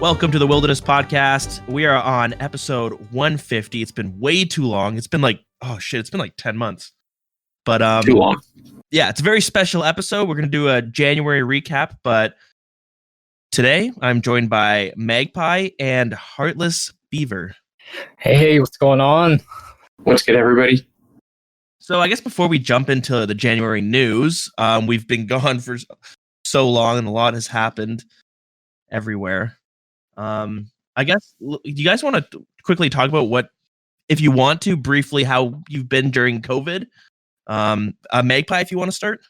Welcome to the Wilderness Podcast. We are on episode 150. It's been way too long. It's been like, it's been like 10 months. But too long. Yeah, it's a very special episode. We're going to do a January recap, but today I'm joined by Magpie and Heartless Beaver. Hey, what's going on? What's good, everybody? So I guess before we jump into the January news, we've been gone for so long and a lot has happened everywhere. I guess, do you guys want to quickly talk about if you want to, briefly, how you've been during COVID? Magpie, if you want to start.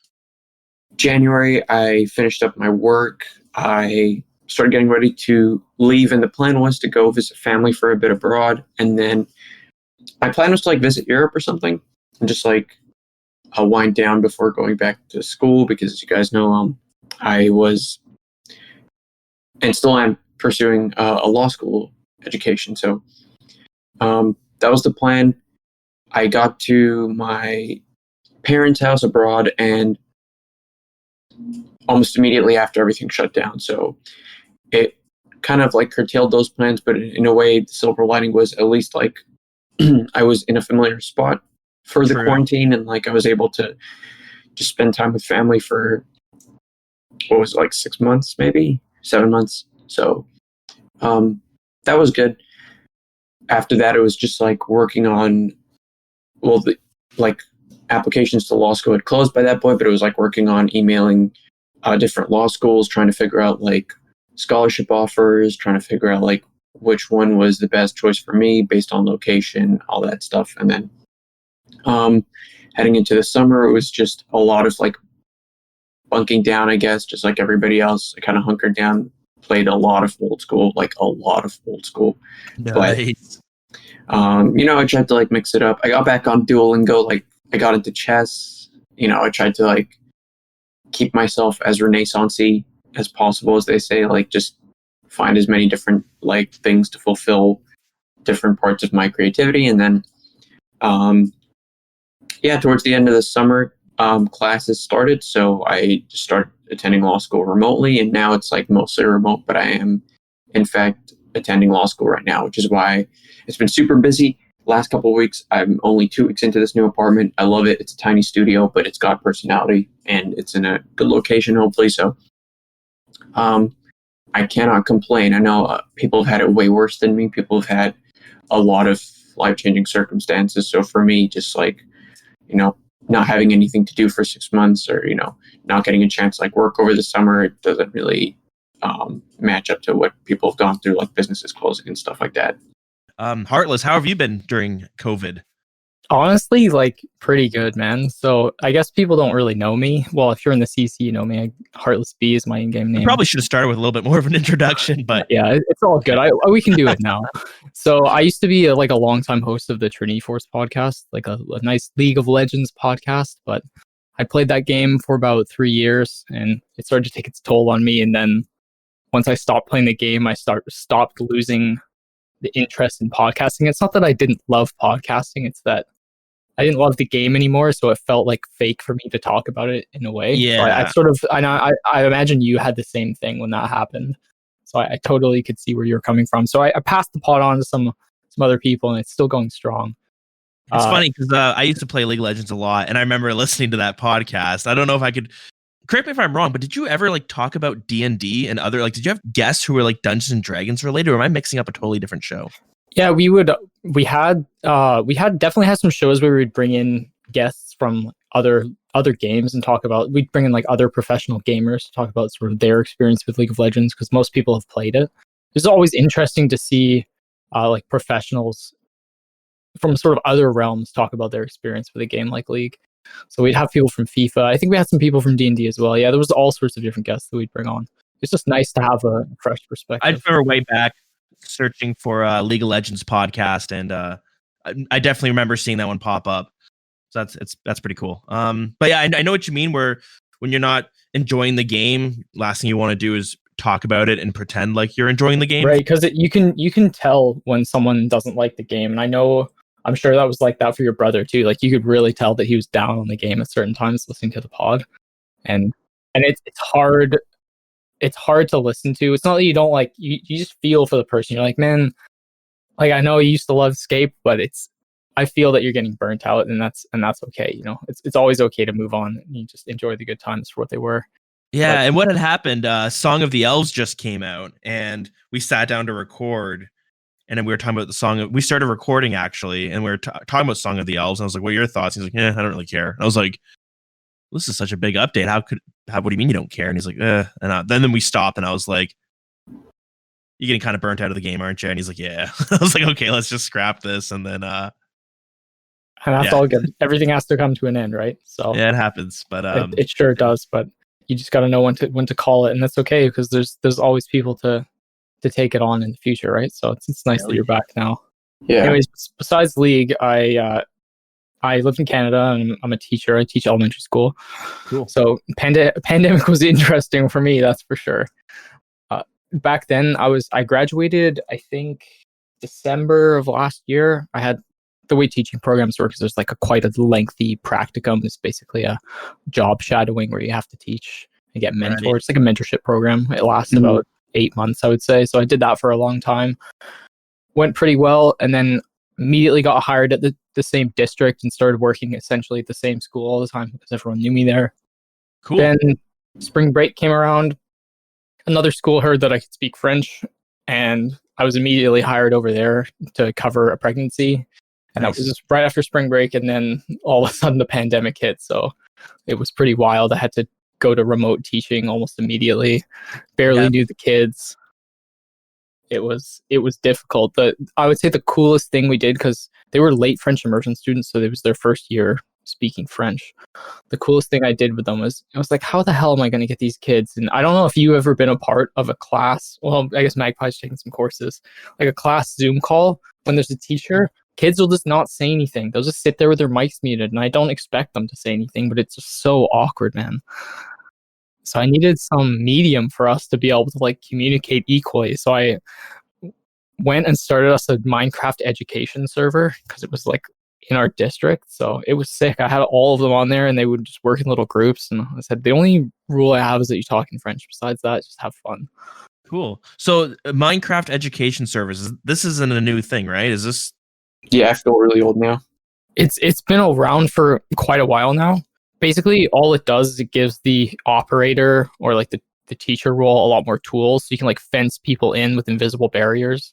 January, I finished up my work. I started getting ready to leave, and the plan was to go visit family for a bit abroad. And then my plan was to visit Europe or something and just wind down before going back to school, because as you guys know, I was and still am pursuing a law school education. So that was the plan. I got to my parents' house abroad, and almost immediately after, everything shut down. So it kind of curtailed those plans, but in a way, the silver lining was at least I was in a familiar spot for the quarantine, and I was able to just spend time with family for, 6 months, maybe 7 months. So that was good. After that, it was just working on, applications to law school had closed by that point, but it was working on emailing different law schools, trying to figure out scholarship offers, trying to figure out which one was the best choice for me based on location, all that stuff. And then heading into the summer, it was just a lot of bunking down, I guess, just like everybody else. I kind of hunkered down, played a lot of old school. Nice. But I tried to mix it up. I got back on Duolingo. I got into chess. I tried to keep myself as renaissance-y as possible, as they say. Just find as many different things to fulfill different parts of my creativity. And then towards the end of the summer, classes started, so I just started attending law school remotely, and now it's mostly remote, but I am in fact attending law school right now, which is why it's been super busy. Last couple of weeks, I'm only 2 weeks into this new apartment. I love it. It's a tiny studio, but it's got personality, and it's in a good location, hopefully. So I cannot complain. I know people have had it way worse than me. People have had a lot of life-changing circumstances. So for me, just not having anything to do for 6 months, or not getting a chance to work over the summer, it doesn't really match up to what people have gone through, businesses closing and stuff like that. Heartless, how have you been during COVID? Honestly, pretty good, man. So I guess people don't really know me. Well, if you're in the CC, you know me. Heartless B is my in-game name. I probably should have started with a little bit more of an introduction, but yeah, it's all good. We can do it now. So I used to be a longtime host of the Trinity Force podcast, a nice League of Legends podcast, but I played that game for about 3 years, and it started to take its toll on me. And then once I stopped playing the game, I stopped losing the interest in podcasting. It's not that I didn't love podcasting, it's that I didn't love the game anymore, so it felt fake for me to talk about it in a way. Yeah. So I imagine you had the same thing when that happened. So I totally could see where you're coming from. So I passed the pot on to some other people, and it's still going strong. It's funny because I used to play League of Legends a lot, and I remember listening to that podcast. I don't know if I could, correct me if I'm wrong, but did you ever talk about D&D and other, did you have guests who were Dungeons and Dragons related, or am I mixing up a totally different show? Yeah, we definitely had some shows where we'd bring in guests from other games and we'd bring in other professional gamers to talk about sort of their experience with League of Legends, because most people have played it. It's always interesting to see professionals from sort of other realms talk about their experience with a game like League. So we'd have people from FIFA. I think we had some people from D&D as well. Yeah, there was all sorts of different guests that we'd bring on. It's just nice to have a fresh perspective. I remember way back searching for a League of Legends podcast, and I definitely remember seeing that one pop up. So that's pretty cool. But yeah, I know what you mean, where when you're not enjoying the game, last thing you want to do is talk about it and pretend like you're enjoying the game. Right, because you can tell when someone doesn't like the game. And I'm sure that was like that for your brother too. You could really tell that he was down on the game at certain times listening to the pod. And it's hard it's hard to listen to. It's not that you don't like you just feel for the person. You're like, man, like I know you used to love Escape, but I feel that you're getting burnt out, and that's okay. You know, it's always okay to move on. And you just enjoy the good times for what they were. Yeah, But- and what had happened, Song of the Elves just came out, and we sat down to record, and then we were talking about the song. We started recording, actually, and we were talking about Song of the Elves, and I was like, what are your thoughts? He's like, yeah, I don't really care. And I was like, this is such a big update. What do you mean you don't care? And he's like, and then we stopped, and I was like, you're getting kind of burnt out of the game, aren't you? And he's like, yeah. I was like, okay, let's just scrap this, and then and that's all good. Everything has to come to an end, right? So yeah, it happens, but it sure does. But you just got to know when to call it, and that's okay because there's always people to take it on in the future, right? So it's nice that you're back now. Yeah. Anyways, besides League, I live in Canada and I'm a teacher. I teach elementary school. Cool. So pandemic was interesting for me, that's for sure. Back then, I graduated, I think, December of last year. I had the way teaching programs work is there's like quite a lengthy practicum. It's basically a job shadowing where you have to teach and get mentored. Right. It's like a mentorship program. It lasts about 8 months, I would say. So I did that for a long time. Went pretty well, and then immediately got hired at the same district and started working essentially at the same school all the time because everyone knew me there. cool. Then spring break came around. Another school heard that I could speak French, and I was immediately hired over there to cover a pregnancy. And Nice. that was just right after spring break, and then all of a sudden the pandemic hit. So it was pretty wild. I had to go to remote teaching almost immediately. Barely knew the kids. It was difficult. But I would say the coolest thing we did, because they were late French immersion students, so it was their first year speaking French. The coolest thing I did with them was, I was like, how the hell am I going to get these kids? And I don't know if you ever been a part of a class. Well, I guess Magpie's taking some courses, like a class Zoom call when there's a teacher. Kids will just not say anything. They'll just sit there with their mics muted, and I don't expect them to say anything, but it's just so awkward, man. So I needed some medium for us to be able to like communicate equally. So I went and started us a Minecraft education server because it was like in our district. So it was sick. I had all of them on there, and they would just work in little groups. And I said, the only rule I have is that you talk in French. Besides that, just have fun. Cool. So Minecraft education services, this isn't a new thing, right? Is this? Yeah, I feel really old now. It's been around for quite a while now. Basically, all it does is it gives the operator or like the teacher role a lot more tools, so you can like fence people in with invisible barriers.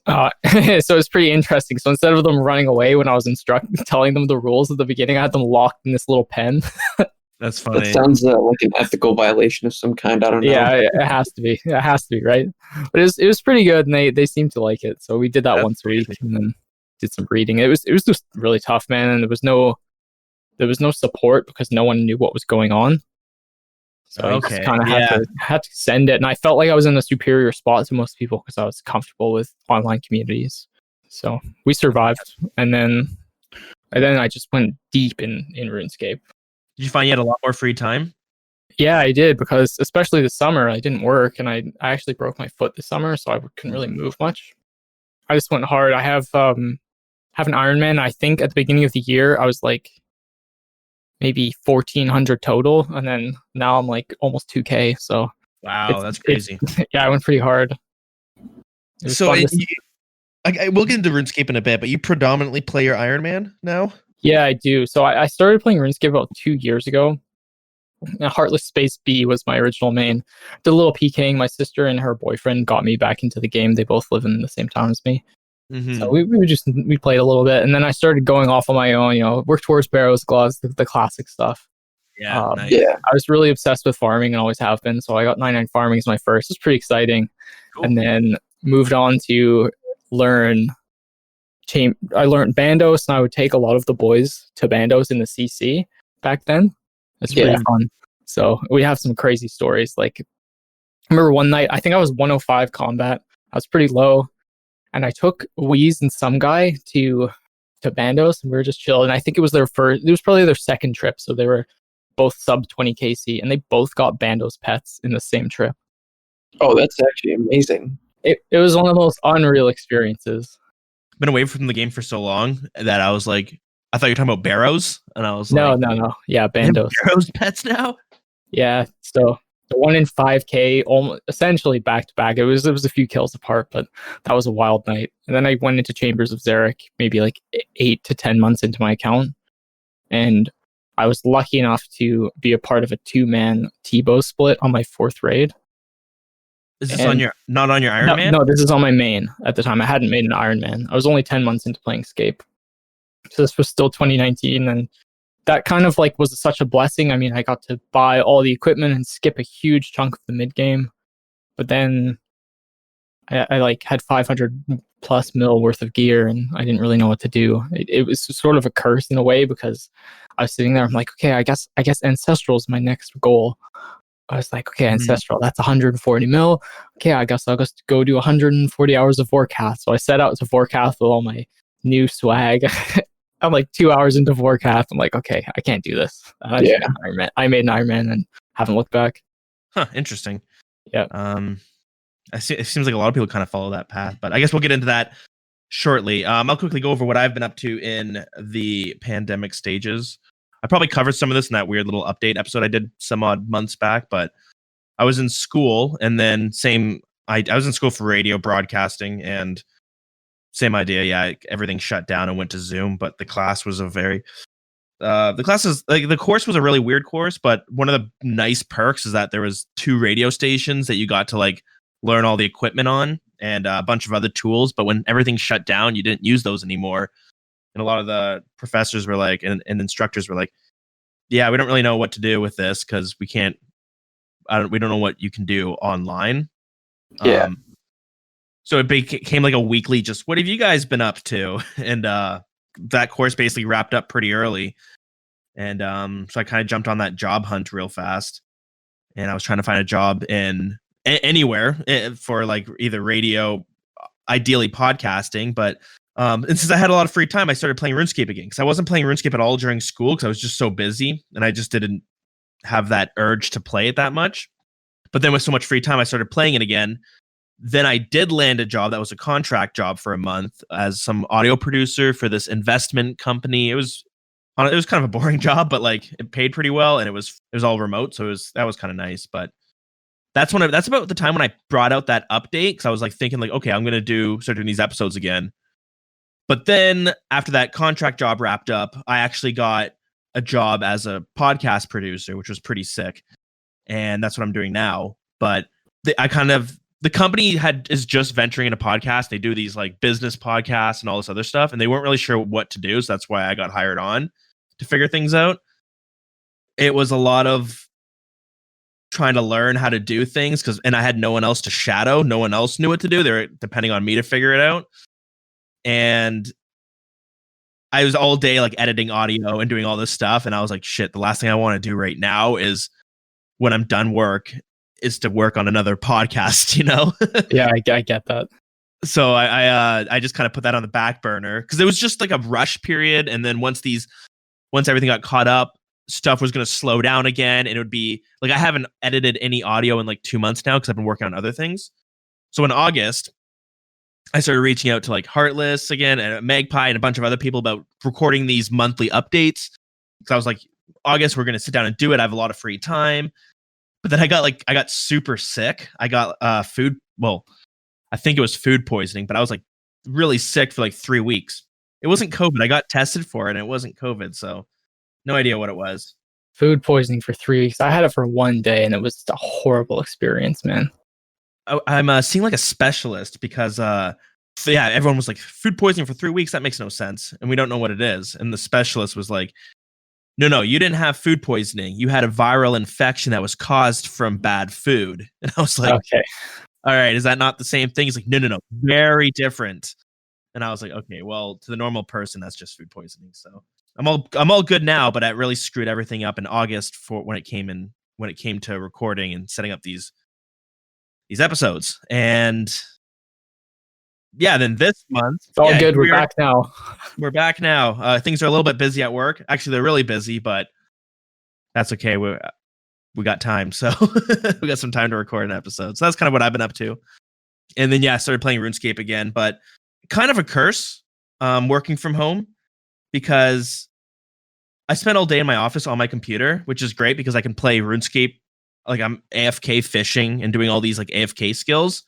So it's pretty interesting. So instead of them running away when I was telling them the rules at the beginning, I had them locked in this little pen. That's funny. That sounds like an ethical violation of some kind. I don't know. Yeah, it has to be. It has to be, right? But it was pretty good, and they seemed to like it. So we did that That's once a week, and then did some reading. It was just really tough, man. And there was no support because no one knew what was going on. So I just kind of had to send it, and I felt like I was in a superior spot to most people because I was comfortable with online communities. So we survived, and then I just went deep in RuneScape. Did you find you had a lot more free time? Yeah, I did, because especially this summer, I didn't work, and I actually broke my foot this summer, so I couldn't really move much. I just went hard. I have an Ironman. I think at the beginning of the year, I was like maybe 1,400 total, and then now I'm like almost 2K. So wow, that's crazy. Yeah, I went pretty hard. So we'll get into RuneScape in a bit, but you predominantly play your Iron Man now? Yeah, I do. So I started playing RuneScape about 2 years ago. Heartless Space B was my original main. Did a little PKing. My sister and her boyfriend got me back into the game. They both live in the same town as me. Mm-hmm. So we played a little bit, and then I started going off on my own, work towards Barrows, Gloves, the classic stuff. Yeah, nice. Yeah. I was really obsessed with farming and always have been. So I got 99 farming as my first. It was pretty exciting. Cool. And then moved on to learn. I learned Bandos, and I would take a lot of the boys to Bandos in the CC back then. It's pretty fun. So we have some crazy stories. Like, I remember one night, I think I was 105 combat. I was pretty low, and I took Wheeze and some guy to Bandos, and we were just chilling. I think it was probably their second trip, so they were both sub 20 KC, and they both got Bandos pets in the same trip. Oh, that's actually amazing. It was one of the most unreal experiences. Been away from the game for so long that I was like, I thought you were talking about Barrows, and I was No. like, Yeah, Bandos. Barrows pets now? Yeah, so The one in 5K, almost essentially back to back. It was a few kills apart, but that was a wild night. And then I went into Chambers of Xeric maybe like 8 to 10 months into my account, and I was lucky enough to be a part of a 2-man T-bow split on my 4th raid. Is this on your not on your Iron Man? No, this is on my main at the time. I hadn't made an Iron Man. I was only 10 months into playing Scape. So this was still 2019, and that kind of like was such a blessing. I mean, I got to buy all the equipment and skip a huge chunk of the mid game, but then I like had 500 plus mil worth of gear, and I didn't really know what to do. It was sort of a curse in a way, because I was sitting there. I'm like, okay, I guess Ancestral is my next goal. I was like, okay, Ancestral, that's 140 mil. Okay, I guess I'll just go do 140 hours of Vorkath. So I set out to Vorkath with all my new swag. I'm like 2 hours into Vorkath. I'm like, okay, I can't do this. I made an Iron Man and haven't looked back. Huh, interesting. Yeah. It seems like a lot of people kind of follow that path, but I guess we'll get into that shortly. I'll quickly go over what I've been up to in the pandemic stages. I probably covered some of this in that weird little update episode I did some odd months back, but I was in school, and then I was in school for radio broadcasting, and same idea. Yeah, everything shut down and went to Zoom, but the class was the course was a really weird course, but one of the nice perks is that there was 2 radio stations that you got to like learn all the equipment on, and a bunch of other tools. But when everything shut down, you didn't use those anymore. And a lot of the professors were like, and instructors were like, yeah, we don't really know what to do with this because we don't know what you can do online. Yeah. So it became like a weekly, just what have you guys been up to? And that course basically wrapped up pretty early. And so I kind of jumped on that job hunt real fast. And I was trying to find a job in anywhere for like either radio, ideally podcasting, but and since I had a lot of free time, I started playing RuneScape again, because I wasn't playing RuneScape at all during school because I was just so busy, and I just didn't have that urge to play it that much. But then with so much free time, I started playing it again. Then I did land a job that was a contract job for a month as some audio producer for this investment company. It was kind of a boring job, but like it paid pretty well, and it was all remote, so that was kind of nice. But that's about the time when I brought out that update, because I was like thinking like, okay, I'm gonna start doing these episodes again. But then after that contract job wrapped up, I actually got a job as a podcast producer, which was pretty sick. And that's what I'm doing now. But the company is just venturing into podcast. They do these like business podcasts and all this other stuff, and they weren't really sure what to do. So that's why I got hired on to figure things out. It was a lot of trying to learn how to do things, and I had no one else to shadow. No one else knew what to do. They were depending on me to figure it out. And I was all day like editing audio and doing all this stuff. And I was like, shit, the last thing I want to do right now is, when I'm done work, is to work on another podcast, you know? Yeah, I get that. So I just kind of put that on the back burner, because it was just like a rush period. And then once everything got caught up, stuff was going to slow down again. And it would be like, I haven't edited any audio in like 2 months now, because I've been working on other things. So in August, I started reaching out to like Heartless again and Magpie and a bunch of other people about recording these monthly updates. Because I was like, August, we're going to sit down and do it. I have a lot of free time. But then I got super sick. I got I think it was food poisoning, but I was like really sick for like 3 weeks. It wasn't COVID. I got tested for it, and it wasn't COVID. So no idea what it was. Food poisoning for 3 weeks. I had it for 1 day, and it was a horrible experience, man. I'm seeing like a specialist, because everyone was like, food poisoning for 3 weeks, that makes no sense, and we don't know what it is. And the specialist was like, no, you didn't have food poisoning, you had a viral infection that was caused from bad food. And I was like, okay, all right, is that not the same thing? He's like, no, very different. And I was like, okay, well, to the normal person, that's just food poisoning. So I'm all good now, but I really screwed everything up in August for when it came to recording and setting up these episodes. And yeah, then this month, it's all good. We're back now. We're back now. Things are a little bit busy at work. Actually, they're really busy, but that's okay. We got time, so we got some time to record an episode. So that's kind of what I've been up to. And then I started playing RuneScape again, but kind of a curse working from home, because I spent all day in my office on my computer, which is great because I can play RuneScape like I'm AFK fishing and doing all these like AFK skills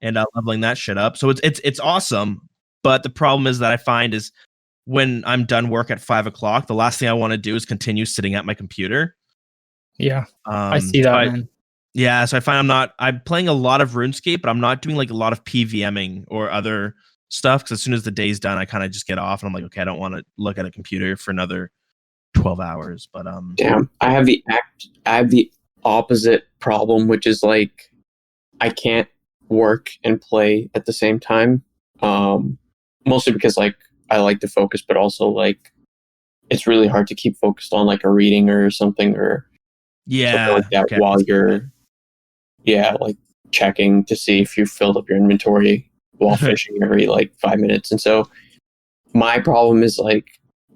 and leveling that shit up. So it's awesome. But the problem is that I find is when I'm done work at 5 o'clock, the last thing I want to do is continue sitting at my computer. Yeah, I see that, man. Yeah, so I find I'm playing a lot of RuneScape, but I'm not doing like a lot of PVMing or other stuff because as soon as the day's done, I kind of just get off and I'm like, okay, I don't want to look at a computer for another 12 hours. But damn, I have the opposite problem, which is like I can't work and play at the same time. Mostly because like I like to focus, but also like it's really hard to keep focused on like a reading or something or something like that while you're like checking to see if you filled up your inventory while fishing every like 5 minutes. And so my problem is like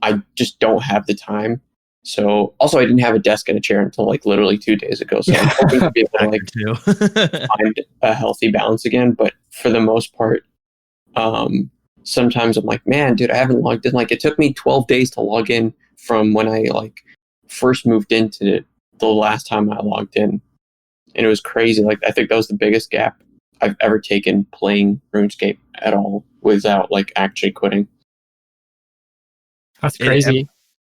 I just don't have the time. So also I didn't have a desk and a chair until like literally 2 days ago. So I'm hoping to be able to like find a healthy balance again. But for the most part, sometimes I'm like, man, dude, I haven't logged in. Like it took me 12 days to log in from when I like first moved into the last time I logged in. And it was crazy. Like I think that was the biggest gap I've ever taken playing RuneScape at all without like actually quitting. That's crazy.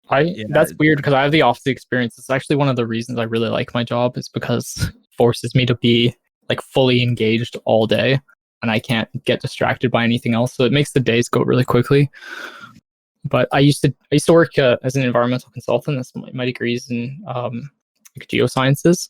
That's weird because I have the opposite experience. It's actually one of the reasons I really like my job is because it forces me to be like fully engaged all day and I can't get distracted by anything else. So it makes the days go really quickly. But I used to work as an environmental consultant. That's my degrees in like geosciences.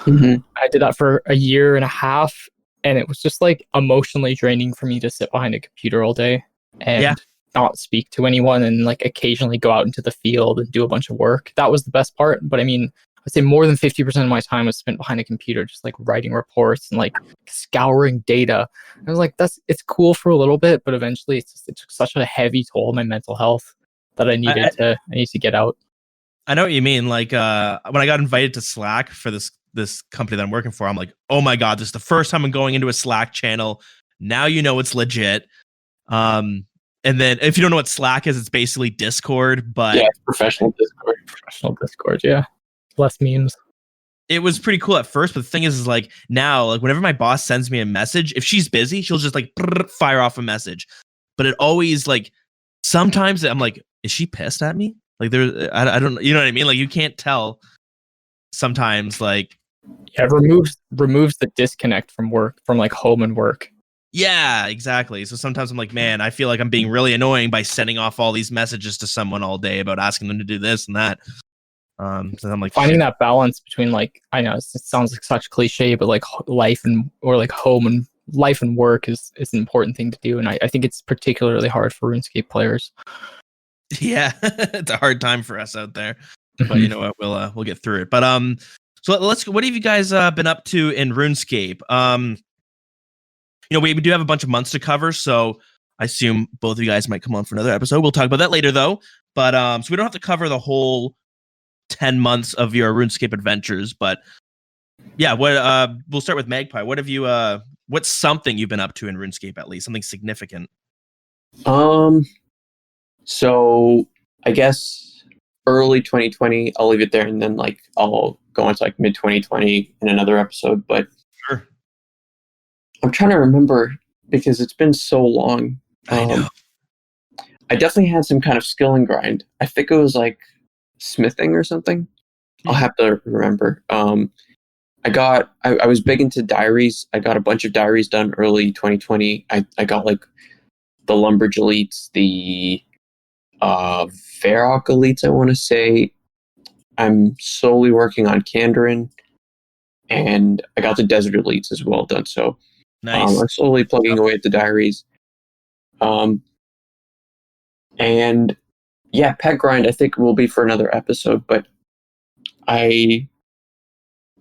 Mm-hmm. I did that for a year and a half, and it was just like emotionally draining for me to sit behind a computer all day and not speak to anyone and like occasionally go out into the field and do a bunch of work. That was the best part. But I mean, I'd say more than 50% of my time was spent behind a computer, just like writing reports and like scouring data. I was like, it's cool for a little bit, but eventually it took such a heavy toll on my mental health that I need to get out. I know what you mean. Like when I got invited to Slack for this company that I'm working for, I'm like, oh my God, this is the first time I'm going into a Slack channel. Now you know it's legit. And then if you don't know what Slack is, it's basically Discord, but it's professional Discord, yeah. Less memes. It was pretty cool at first, but the thing is like now, like whenever my boss sends me a message, if she's busy, she'll just like fire off a message. But it always like sometimes I'm like, is she pissed at me? Like I don't, you know what I mean? Like you can't tell sometimes. Like it removes the disconnect from work, from like home and work. Yeah, exactly. So sometimes I'm like, man, I feel like I'm being really annoying by sending off all these messages to someone all day about asking them to do this and that. So I'm like finding that balance between like, I know it sounds like such cliche, but like life or like home and life and work is an important thing to do. And I think it's particularly hard for RuneScape players. Yeah, it's a hard time for us out there, but you know what, we'll get through it. But so what have you guys been up to in RuneScape? You know, we do have a bunch of months to cover, so I assume both of you guys might come on for another episode. We'll talk about that later, though. But so we don't have to cover the whole 10 months of your RuneScape adventures. But yeah, we'll start with Magpie. What have you? What's something you've been up to in RuneScape, at least something significant? So I guess early 2020, I'll leave it there, and then like I'll go on to like mid 2020 in another episode. But sure. I'm trying to remember because it's been so long. I know. I definitely had some kind of skill and grind. I think it was like smithing or something. I'll have to remember. I was big into diaries. I got a bunch of diaries done early 2020. I got like the Lumberj Elites, the Varrock Elites, I want to say. I'm slowly working on Kandarin, and I got the Desert Elites as well done. So nice. I'm slowly plugging away at the diaries. And yeah, pet grind I think will be for another episode, but I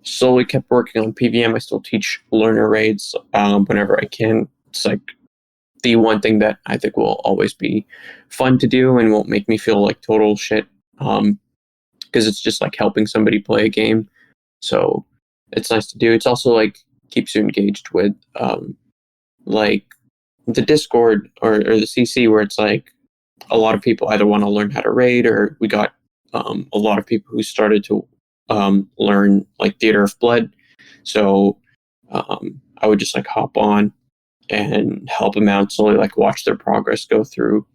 slowly kept working on PVM. I still teach learner raids whenever I can. It's like the one thing that I think will always be fun to do and won't make me feel like total shit, because it's just like helping somebody play a game. So it's nice to do. It's also like keeps you engaged with like the Discord or the CC, where it's like a lot of people either want to learn how to raid, or we got a lot of people who started to learn like Theater of Blood. So I would just like hop on and help them out, slowly like watch their progress go through.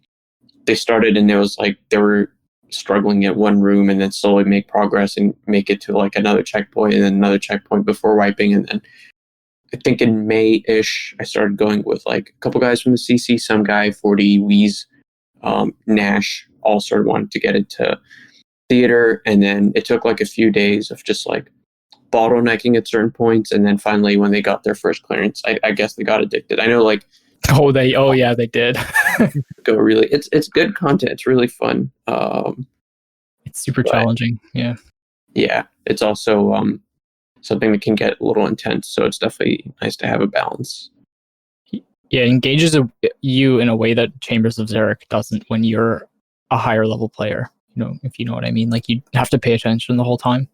They started and it was like they were struggling at one room and then slowly make progress and make it to like another checkpoint and then another checkpoint before wiping. And then I think in May-ish, I started going with like a couple guys from the CC, some guy, 40, Wheeze, Nash, all sort of wanted to get into theater. And then it took like a few days of just like bottlenecking at certain points. And then finally, when they got their first clearance, I guess they got addicted. I know like, yeah, they did. go really, it's good content. It's really fun. It's super challenging. Yeah. Yeah. It's also, something that can get a little intense. So it's definitely nice to have a balance. Yeah, it engages you in a way that Chambers of Xeric doesn't when you're a higher level player. You know, if you know what I mean. Like you have to pay attention the whole time.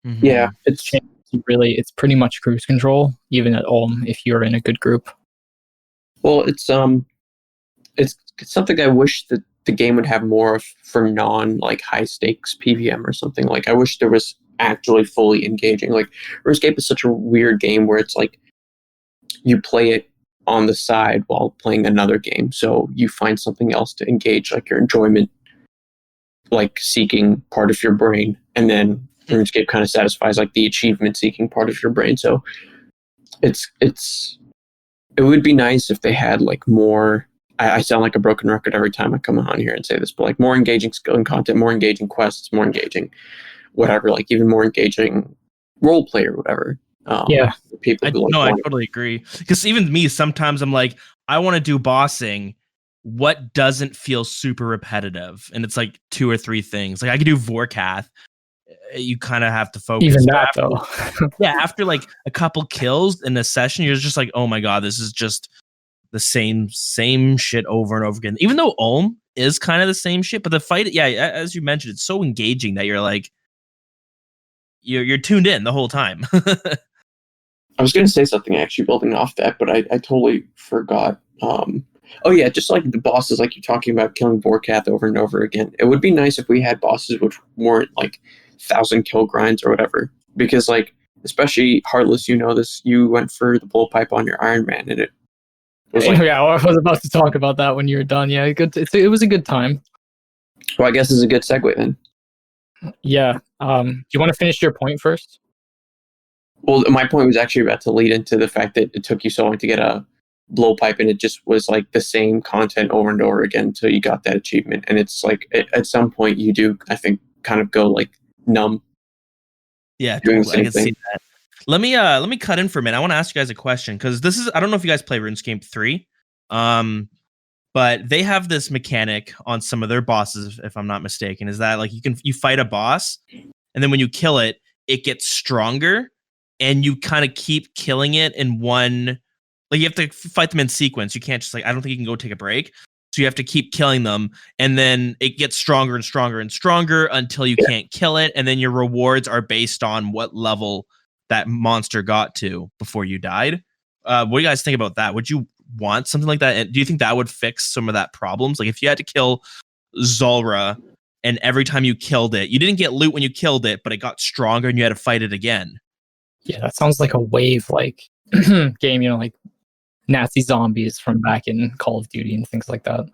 Mm-hmm. Yeah, it's it's pretty much cruise control, even at Ulm, if you're in a good group. well, it's something I wish that the game would have more of for non like high stakes PVM or something. Like I wish there was actually fully engaging. Like RuneScape is such a weird game where it's like you play it on the side while playing another game, so you find something else to engage, like your enjoyment, like seeking part of your brain, and then RuneScape kind of satisfies like the achievement seeking part of your brain. So it would be nice if they had like more. I sound like a broken record every time I come on here and say this, but like more engaging skill and content, more engaging quests, more engaging whatever, like even more engaging role play or whatever. Yeah, people. I totally agree. Because even me, sometimes I'm like, I want to do bossing. What doesn't feel super repetitive? And it's like 2 or 3 things. Like I could do Vorkath. You kind of have to focus. Even that though. Yeah, after like a couple kills in a session, you're just like, oh my god, this is just the same shit over and over again. Even though Ulm is kind of the same shit, but the fight, yeah, as you mentioned, it's so engaging that you're like, you're tuned in the whole time. I was going to say something actually building off that, but I totally forgot. Oh yeah, just like the bosses, like you're talking about killing Vorkath over and over again. It would be nice if we had bosses which weren't like 1,000 kill grinds or whatever, because like especially Heartless, you know this. You went for the bull pipe on your Iron Man, and it was like, yeah, I was about to talk about that when you were done. Yeah, it was a good time. well, I guess it's a good segue then. Yeah. Do you want to finish your point first? Well, my point was actually about to lead into the fact that it took you so long to get a blowpipe, and it just was like the same content over and over again until you got that achievement. And it's like at some point you do, I think, kind of go like numb. Yeah, doing totally. I can the same see that. Let me cut in for a minute. I want to ask you guys a question because this is, I don't know if you guys play RuneScape 3. But they have this mechanic on some of their bosses, if I'm not mistaken, is that like you fight a boss, and then when you kill it, it gets stronger, and you kind of keep killing it in one. Like you have to fight them in sequence. You can't just like, I don't think you can go take a break. So you have to keep killing them, and then it gets stronger and stronger and stronger until you can't kill it, and then your rewards are based on what level that monster got to before you died. What do you guys think about that? Would you want something like that? And do you think that would fix some of that problems? Like if you had to kill Zulrah, and every time you killed it, you didn't get loot when you killed it, but it got stronger and you had to fight it again. Yeah, that sounds like a wave like game, you know, like Nazi zombies from back in Call of Duty and things like that.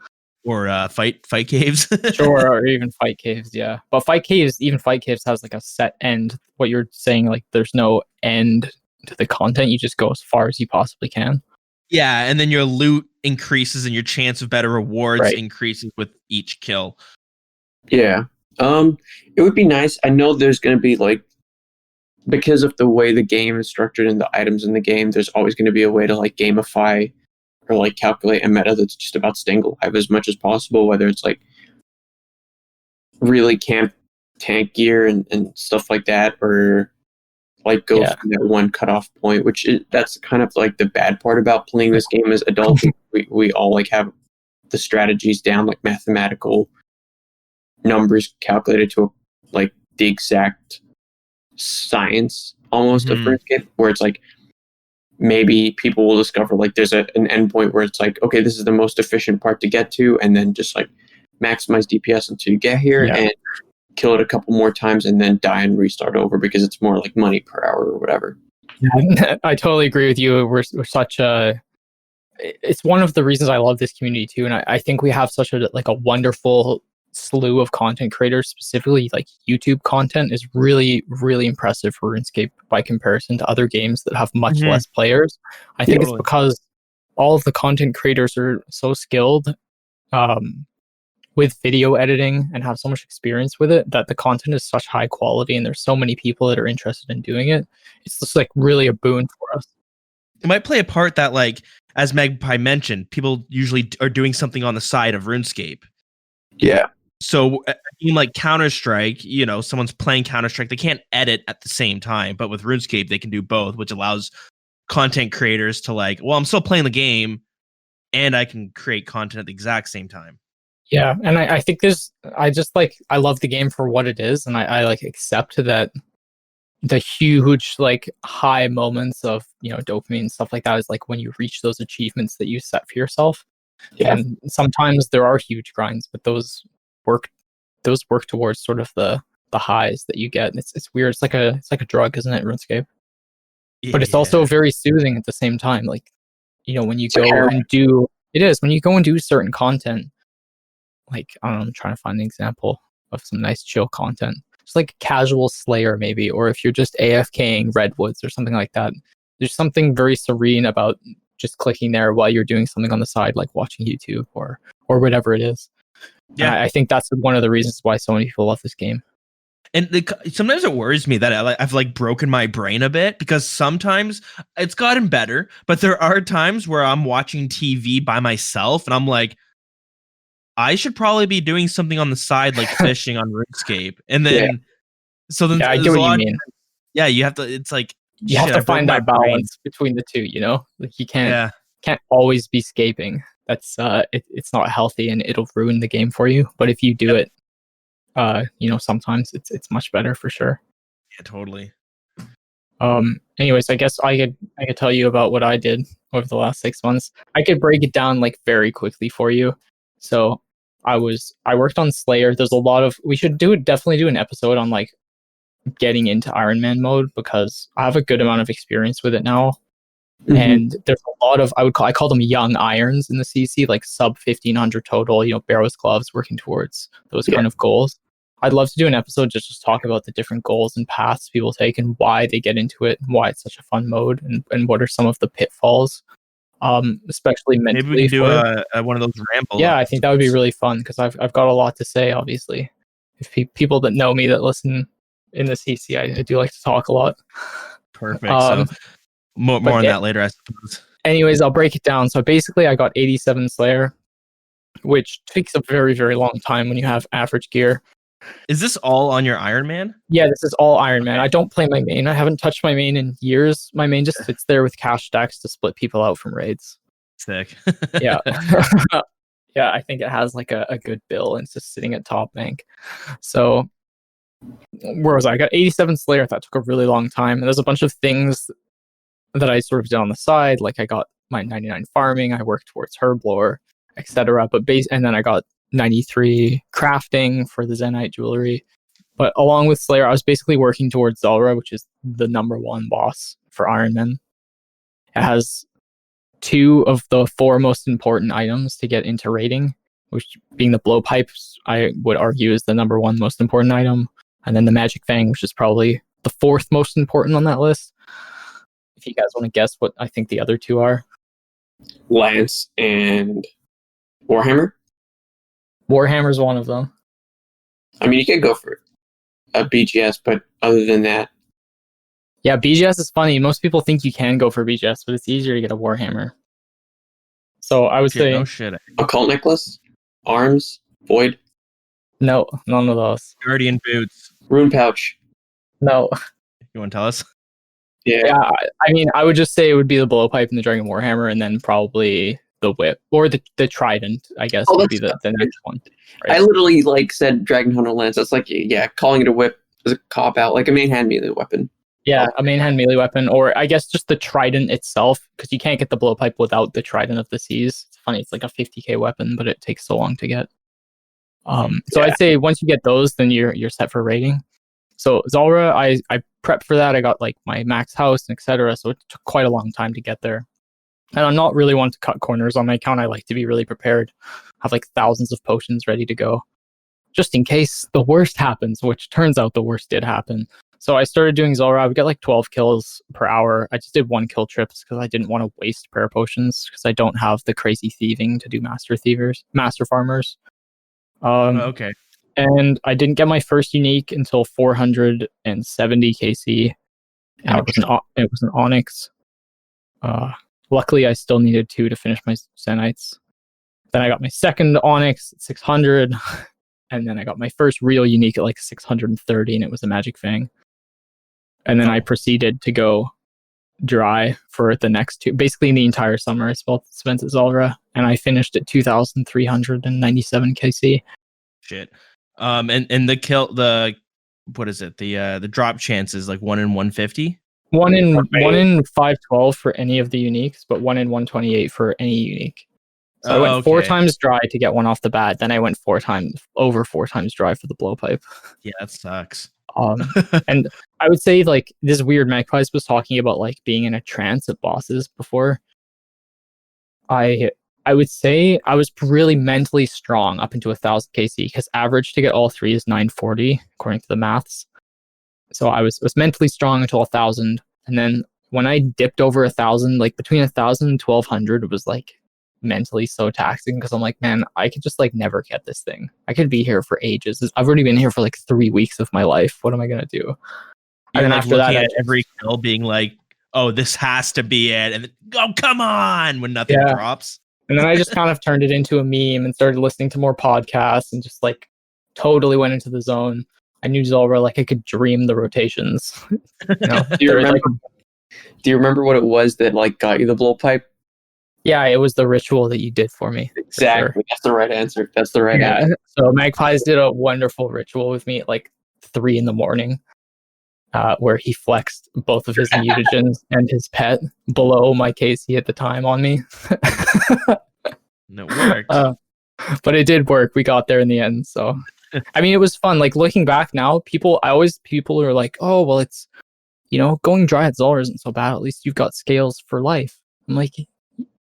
Or fight caves. Sure, or even fight caves, yeah. But fight caves has like a set end. What you're saying, like there's no end to the content, you just go as far as you possibly can. Yeah, and then your loot increases and your chance of better rewards increases with each kill. Yeah. It would be nice. I know there's going to be like, because of the way the game is structured and the items in the game, there's always going to be a way to like gamify or like calculate a meta that's just about staying alive as much as possible, whether it's like really camp tank gear and stuff like that, or like go from that one cutoff point, that's kind of like the bad part about playing this game as adults. we all like have the strategies down, like mathematical numbers calculated to like the exact science almost of RuneScape, where it's like maybe people will discover like there's an endpoint where it's like, okay, this is the most efficient part to get to, and then just like maximize DPS until you get here. And kill it a couple more times and then die and restart over because it's more like money per hour or whatever. I totally agree with you. We're such a. It's one of the reasons I love this community too, and I think we have such a wonderful slew of content creators. Specifically, like YouTube content is really, really impressive for RuneScape by comparison to other games that have much less players. I think it's because all of the content creators are so skilled with video editing and have so much experience with it that the content is such high quality, and there's so many people that are interested in doing it. It's just like really a boon for us. It might play a part that, like, as Magpie mentioned, people usually are doing something on the side of RuneScape. Yeah. So, in like Counter-Strike, you know, someone's playing Counter-Strike, they can't edit at the same time, but with RuneScape, they can do both, which allows content creators to like, well, I'm still playing the game and I can create content at the exact same time. Yeah, and I think I love the game for what it is, and I like accept that the huge like high moments of, you know, dopamine and stuff like that is like when you reach those achievements that you set for yourself. Yeah. And sometimes there are huge grinds, but those work towards sort of the highs that you get. And it's weird. It's like a drug, isn't it, RuneScape? Yeah. But it's also very soothing at the same time. Like, you know, when you go and do certain content, like, I don't know, I'm trying to find an example of some nice chill content. Just like casual Slayer maybe, or if you're just AFKing Redwoods or something like that. There's something very serene about just clicking there while you're doing something on the side, like watching YouTube or whatever it is. Yeah, I think that's one of the reasons why so many people love this game. And sometimes it worries me that I've like broken my brain a bit, because sometimes it's gotten better, but there are times where I'm watching TV by myself and I'm like, I should probably be doing something on the side, like fishing on RuneScape. And then, I get what you mean. Yeah, you have to. It's like you have to find that balance between the two. You know, like you can't always be scaping. That's it's not healthy and it'll ruin the game for you. But if you do it, you know, sometimes it's much better for sure. Yeah, totally. Anyways, I guess I could tell you about what I did over the last 6 months. I could break it down like very quickly for you. So I worked on Slayer. There's a lot of, we should definitely do an episode on like getting into Iron Man mode, because I have a good amount of experience with it now. Mm-hmm. And there's a lot of, I call them young irons in the CC, like sub 1500 total, you know, Barrow's Gloves, working towards those kind of goals. I'd love to do an episode just talk about the different goals and paths people take and why they get into it and why it's such a fun mode, and what are some of the pitfalls, especially mentally. Maybe we can do one of those rambles. Yeah, I think that would be really fun, because I've got a lot to say, obviously. If people that know me that listen in the CC, I do like to talk a lot. Perfect. So more on that later, I suppose. Anyways, I'll break it down. So basically, I got 87 Slayer, which takes a very, very long time when you have average gear. Is this all on your Iron Man? Yeah, this is all Iron Man. I don't play my main. I haven't touched my main in years. My main just sits there with cash stacks to split people out from raids. Sick. Yeah. Yeah, I think it has like a good bill, and it's just sitting at top bank. So where was I? I got 87 Slayer. That took a really long time. And there's a bunch of things that I sort of did on the side. Like I got my 99 farming. I worked towards Herblore, etc. And then I got 93 crafting for the Zenite jewelry. But along with Slayer, I was basically working towards Zulrah, which is the #1 boss for Iron Man. It has 2 of the 4 most important items to get into raiding, which being the blowpipes, I would argue is the #1 most important item. And then the Magic Fang, which is probably the 4th most important on that list. If you guys want to guess what I think the other 2 are. Lance and Warhammer? Warhammer's one of them. I mean, you could go for a BGS, but other than that... Yeah, BGS is funny. Most people think you can go for BGS, but it's easier to get a Warhammer. So I would say... No shit. Occult Necklace? Arms? Void? No, none of those. Guardian Boots. Rune Pouch? No. You want to tell us? Yeah, I mean, I would just say it would be the Blowpipe and the Dragon Warhammer, and then probably the Whip. Or the Trident, I guess, would be the next one. Right? I literally, said Dragon Hunter Lance. That's calling it a Whip is a cop-out, like a main hand melee weapon. Yeah, a main hand melee weapon, or I guess just the Trident itself, because you can't get the Blowpipe without the Trident of the Seas. It's funny, it's like a 50k weapon, but it takes so long to get. So I'd say once you get those, then you're set for raiding. So Zulrah, I prepped for that. I got like my max house and etc. So it took quite a long time to get there. And I'm not really one to cut corners on my account. I like to be really prepared, have like thousands of potions ready to go, just in case the worst happens, which turns out the worst did happen. So I started doing Zulrah. I would get like 12 kills per hour. I just did 1 kill trips because I didn't want to waste prayer potions because I don't have the crazy thieving to do master farmers. Okay. And I didn't get my first unique until 470 KC. And it was an Onyx. Luckily, I still needed 2 to finish my Zenites. Then I got my second Onyx at 600. And then I got my first real unique at like 630, and it was a Magic Fang. And then I proceeded to go dry for the next 2. Basically, the entire summer I spent at Zulrah, and I finished at 2,397 KC. Shit. And the what is it? The drop chance is like 1 in 150. 1 in 512 for any of the uniques, but 1 in 128 for any unique. So I went 4 times dry to get 1 off the bat. Then I went 4 times dry for the blowpipe. Yeah, that sucks. And I would say like this weird Magpie was talking about like being in a trance at bosses before. I would say I was really mentally strong up into 1,000 KC because average to get all 3 is 940 according to the maths. So I was mentally strong until 1,000, and then when I dipped over 1,000, like between 1,000 and 1,200, it was like mentally so taxing because I'm like, man, I could just like never get this thing. I could be here for ages. I've already been here for like 3 weeks of my life. What am I gonna do? And then after that, at every kill being like, oh, this has to be it, and then, oh, come on, when nothing drops. And then I just kind of turned it into a meme and started listening to more podcasts and just like totally went into the zone. I knew Zulrah like I could dream the rotations. Do you remember what it was that like got you the blowpipe? Yeah, it was the ritual that you did for me. Exactly. Sure. That's the right answer. Answer. So Magpies did a wonderful ritual with me at like 3 a.m, where he flexed both of his mutagens and his pet below my KC at the time on me. And it worked. But it did work. We got there in the end. So, I mean, it was fun. Like looking back now, people are like, oh, well, it's, going dry at Zulrah isn't so bad. At least you've got scales for life. I'm like,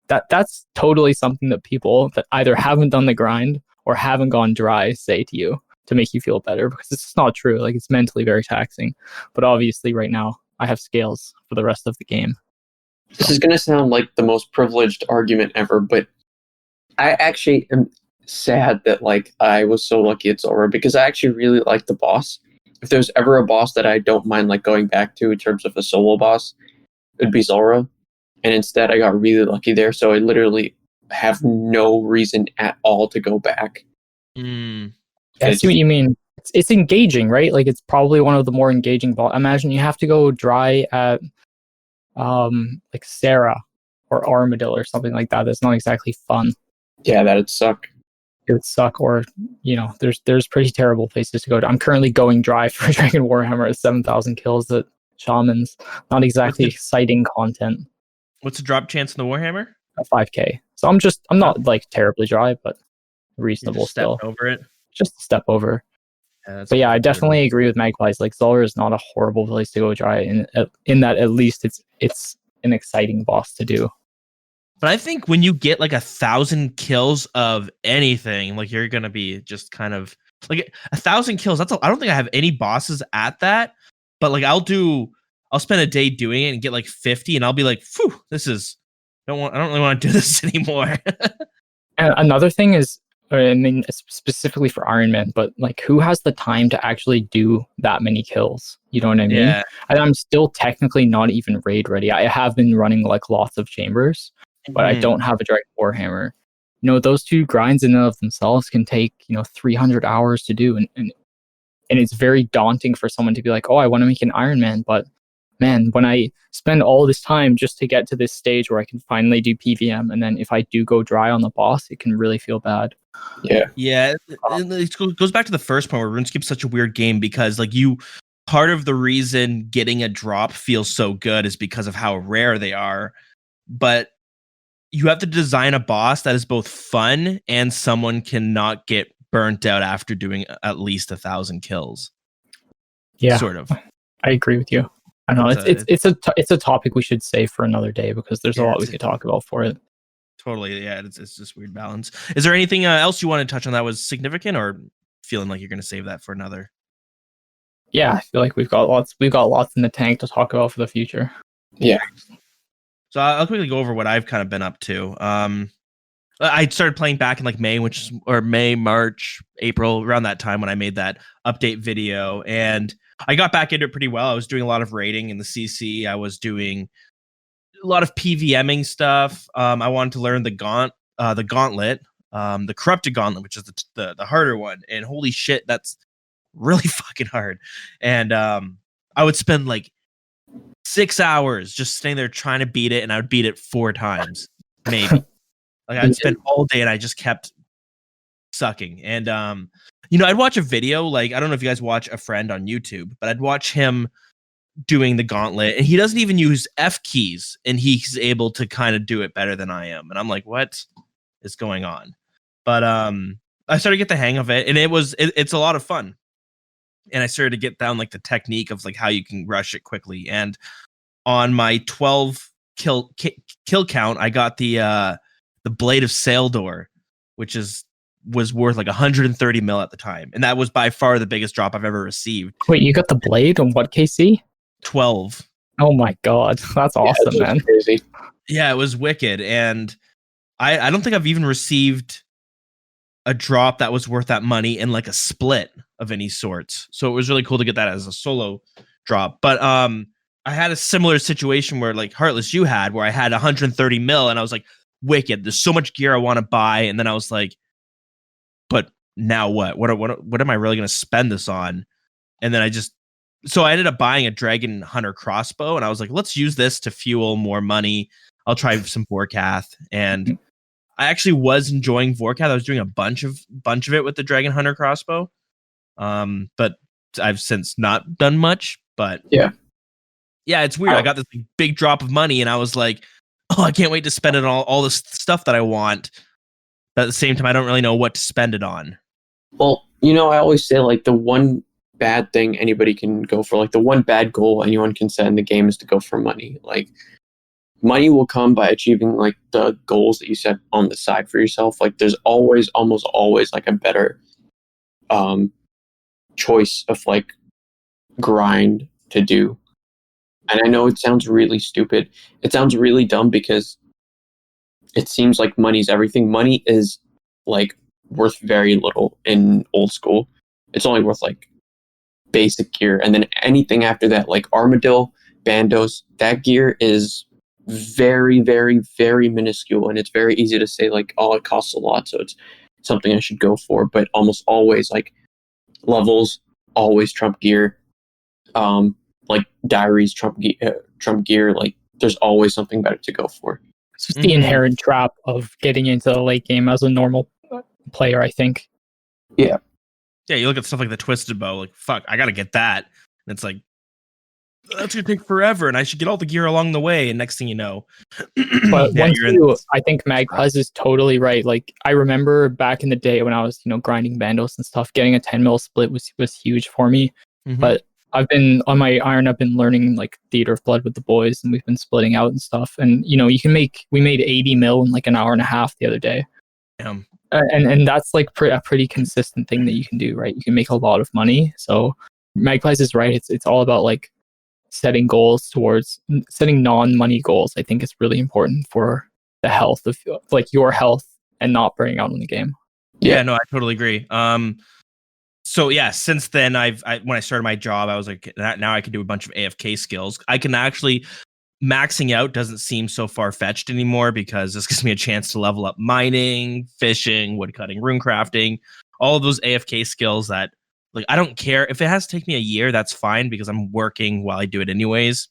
that's totally something that people that either haven't done the grind or haven't gone dry say to you to make you feel better, because it's just not true. Like it's mentally very taxing. But obviously right now I have scales for the rest of the game. This is going to sound like the most privileged argument ever, but I actually am sad that like I was so lucky at Zulrah, because I actually really like the boss. If there's ever a boss that I don't mind like going back to in terms of a solo boss, it'd be Zulrah. And instead I got really lucky there, so I literally have no reason at all to go back. I see what you mean. It's engaging, right? Like it's probably one of the more engaging boss. Imagine you have to go dry at like Sarah or Armadillo or something like that. That's not exactly fun. Yeah, that'd suck. It would suck, or there's pretty terrible places to go to. I'm currently going dry for Dragon Warhammer at 7,000 kills at Shamans. Not exactly exciting content. What's the drop chance in the Warhammer? 5k. So I'm not like terribly dry, but reasonable still. Over it. Just a step over. Yeah, but yeah, I definitely agree with Magpies. Like Zulrah is not a horrible place to go dry, in that at least it's an exciting boss to do. But I think when you get like 1,000 kills of anything, like you're gonna be just kind of like 1,000 kills. I don't think I have any bosses at that, but like I'll spend a day doing it and get like 50, and I'll be like, "Phew, I don't really want to do this anymore." And another thing is, I mean, specifically for Iron Man, but like, who has the time to actually do that many kills? You know what I mean? Yeah. And I'm still technically not even raid ready. I have been running like lots of chambers, but I don't have a Dragon Warhammer. Those 2 grinds in and of themselves can take 300 hours to do, and it's very daunting for someone to be like, oh, I want to make an Iron Man, but man, when I spend all this time just to get to this stage where I can finally do PVM, and then if I do go dry on the boss, it can really feel bad. Yeah. It goes back to the first point where RuneScape's such a weird game, because like part of the reason getting a drop feels so good is because of how rare they are, but you have to design a boss that is both fun and someone cannot get burnt out after doing at least 1,000 kills. Yeah, Sort of. I agree with you. I don't know. It's a topic we should save for another day because there's a lot we could talk about for it. Totally, yeah. It's just weird balance. Is there anything else you want to touch on that was significant, or feeling like you're going to save that for another? Yeah, I feel like we've got lots in the tank to talk about for the future. Yeah. So I'll quickly go over what I've kind of been up to. I started playing back in like May, March, April, around that time when I made that update video, and I got back into it pretty well. I was doing a lot of raiding in the CC. I was doing a lot of PVMing stuff. I wanted to learn the gauntlet, the corrupted gauntlet, which is the harder one. And holy shit, that's really fucking hard. And I would spend like 6 hours just staying there trying to beat it, and I would beat it 4 times, maybe. Like I'd spend all day and I just kept sucking. And I'd watch a video, like I don't know if you guys watch A Friend on YouTube, but I'd watch him doing the gauntlet, and he doesn't even use F keys, and he's able to kind of do it better than I am. And I'm like, what is going on? But I started to get the hang of it, and it's a lot of fun. And I started to get down like the technique of like how you can rush it quickly. And on my 12 kill count, I got the Blade of Saildor, which was worth like 130 mil at the time, and that was by far the biggest drop I've ever received. Wait, you got the blade on what KC? 12. Oh my god, that's awesome, man! Crazy. Yeah, it was wicked, and I don't think I've even received a drop that was worth that money in like a split of any sorts. So it was really cool to get that as a solo drop. But I had a similar situation where like Heartless you had, where I had 130 mil, and I was like, wicked, there's so much gear I want to buy, and then I was like, but now what am I really going to spend this on? And then I ended up buying a Dragon Hunter crossbow, and I was like, let's use this to fuel more money. I'll try some Vorkath. And I actually was enjoying Vorkath. I was doing a bunch of it with the Dragon Hunter crossbow, but I've since not done much. But yeah, it's weird. I got this big drop of money, and I was like, oh, I can't wait to spend it on all this stuff that I want. But at the same time, I don't really know what to spend it on. Well, I always say like the one bad thing anybody can go for, like the one bad goal anyone can set in the game is to go for money. Like money will come by achieving like the goals that you set on the side for yourself. Like there's almost always like a better choice of like grind to do. And I know it sounds really stupid. It sounds really dumb because it seems like money's everything. Money is like worth very little in old school. It's only worth like basic gear. And then anything after that, like Armadillo, Bandos, that gear is very, very, very minuscule. And it's very easy to say like, oh, it costs a lot, so it's something I should go for. But almost always like levels always trump gear. Like diaries trump gear. Like there's always something better to go for. It's just the inherent trap of getting into the late game as a normal player, I think. Yeah, you look at stuff like the Twisted Bow, like fuck, I gotta get that, and it's like that's gonna take forever, and I should get all the gear along the way. And next thing you know, but I think Magpie is totally right. Like I remember back in the day when I was grinding Bandos and stuff, getting a 10 mil split was huge for me. But I've been on my iron. I've been learning like Theater of Blood with the boys, and we've been splitting out and stuff. And we made 80 mil in like an hour and a half the other day. And that's like a pretty consistent thing that you can do, right? You can make a lot of money. So Magpies is right. It's all about like setting goals towards setting non-money goals. I think it's really important for the health of like your health and not burning out in the game. Yeah, no, I totally agree. So yeah, since then when I started my job, I was like, now I can do a bunch of AFK skills. I can actually maxing out doesn't seem so far-fetched anymore because this gives me a chance to level up mining, fishing, woodcutting, rune crafting, all of those AFK skills that like I don't care if it has to take me a year, that's fine because I'm working while I do it anyways.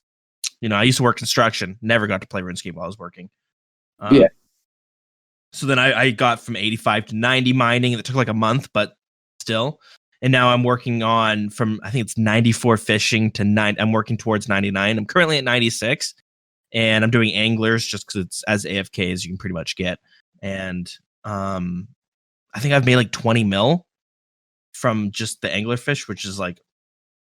I used to work construction, never got to play RuneScape while I was working. So then I got from 85 to 90 mining, and it took like a month, but still. And now I'm working on from, I think it's 94 fishing to 9. I'm working towards 99. I'm currently at 96, and I'm doing anglers just because it's as AFK as you can pretty much get. And I think I've made like 20 mil from just the anglerfish, which is like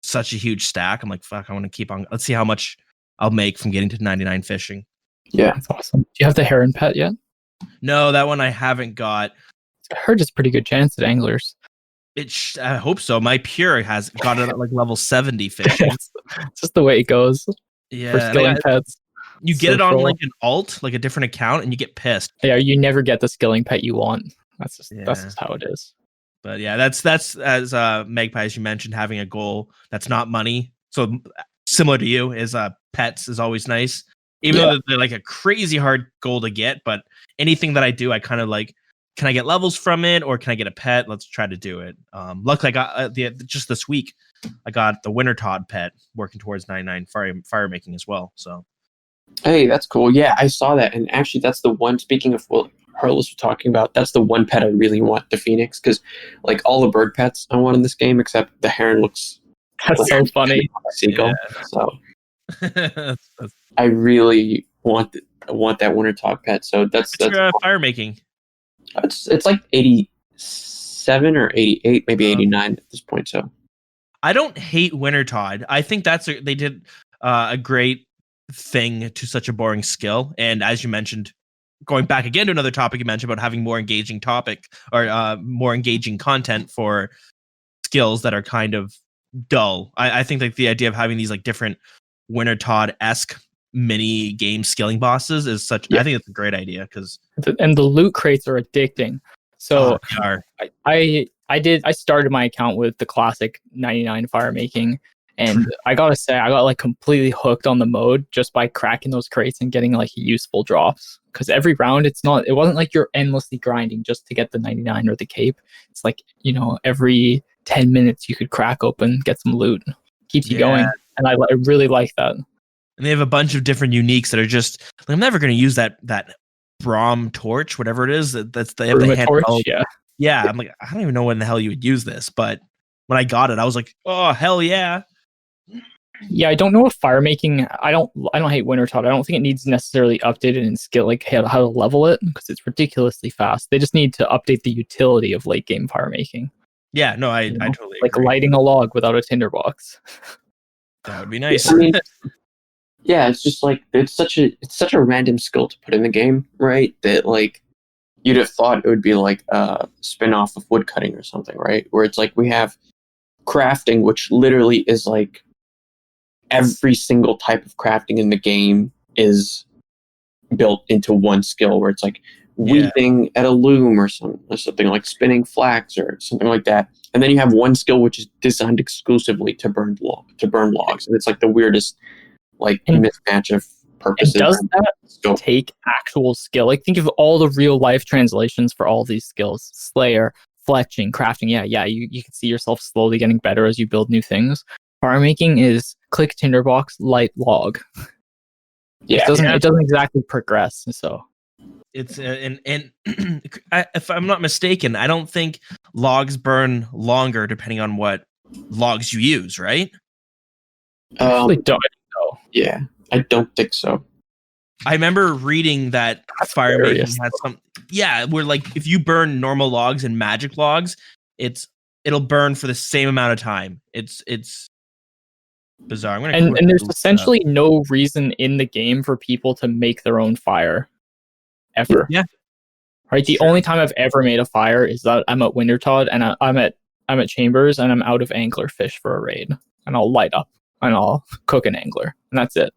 such a huge stack. I'm like, fuck, I want to keep on. Let's see how much I'll make from getting to 99 fishing. Yeah. That's awesome. Do you have the heron pet yet? No, that one I haven't got. I heard it's a pretty good chance at anglers. I hope so. My pure has got it at like level 70 fishing. It's just the way it goes for Yeah, skilling pets. you get it on like an alt, like a different account, and you get pissed. Yeah, you never get the skilling pet you want. That's just how it is. But yeah, that's as Magpie, as you mentioned, having a goal that's not money. So similar to you, is pets is always nice. Even though they're like a crazy hard goal to get, but anything that I do, I kind of like, can I get levels from it, or can I get a pet? Let's try to do it. Luckily, I got just this week, I got the Winter Todd pet, working towards 99 fire making as well. So, hey, that's cool. Yeah, I saw that, and actually, that's the one. Speaking of what Heartless was talking about, that's the one pet I really want, the Phoenix, because like all the bird pets I want in this game, except the heron looks. That's so funny. Seagull. Yeah. So I really want that Winter Todd pet. So that's fire making. It's like 87 or 88, maybe 89 at this point. So I don't hate Winter Todd. I think they did a great thing to such a boring skill. And as you mentioned, going back again to another topic you mentioned about having more engaging topic or more engaging content for skills that are kind of dull. I think like the idea of having these like different Winter Todd-esque mini game skilling bosses is such. I think it's a great idea because and the loot crates are addicting. So I started my account with the classic 99 fire making, and I gotta say I got like completely hooked on the mode just by cracking those crates and getting like useful drops. Because every round it wasn't like you're endlessly grinding just to get the 99 or the cape. It's like, every 10 minutes you could crack open, get some loot, keeps you going, and I really like that. And they have a bunch of different uniques that are just like, I'm never going to use that Brom torch, whatever it is. That's the torch, yeah. I'm like, I don't even know when the hell you would use this, but when I got it, I was like, oh hell yeah. Yeah, I don't know if fire making. I don't hate Winter Todd. I don't think it needs necessarily updated in skill, like how to level it, because it's ridiculously fast. They just need to update the utility of late game fire making. Yeah, no, I totally like agree. Lighting a log without a tinderbox. That would be nice. I mean, yeah, it's just like it's such a random skill to put in the game, right? That like you'd have thought it would be like a spin-off of woodcutting or something, right? Where it's like we have crafting, which literally is like every single type of crafting in the game is built into one skill, where it's like weaving at a loom or something like spinning flax or something like that. And then you have one skill which is designed exclusively to burn logs, and it's like the weirdest mismatch of purposes. And does that take actual skill? Like, think of all the real life translations for all these skills: Slayer, fletching, crafting. Yeah. You can see yourself slowly getting better as you build new things. Fire making is click tinderbox, light log. Yeah, it doesn't exactly progress. So it's and if I'm not mistaken, I don't think logs burn longer depending on what logs you use, right? I don't know. Yeah, I don't think so. I remember reading that fire making has some. Yeah, where like if you burn normal logs and magic logs, it'll burn for the same amount of time. It's bizarre. And there's essentially no reason in the game for people to make their own fire ever. Yeah. Right. The only time I've ever made a fire is that I'm at Winter Todd and I'm at Chambers and I'm out of anglerfish for a raid, and I'll light up and I'll cook an angler, and that's it.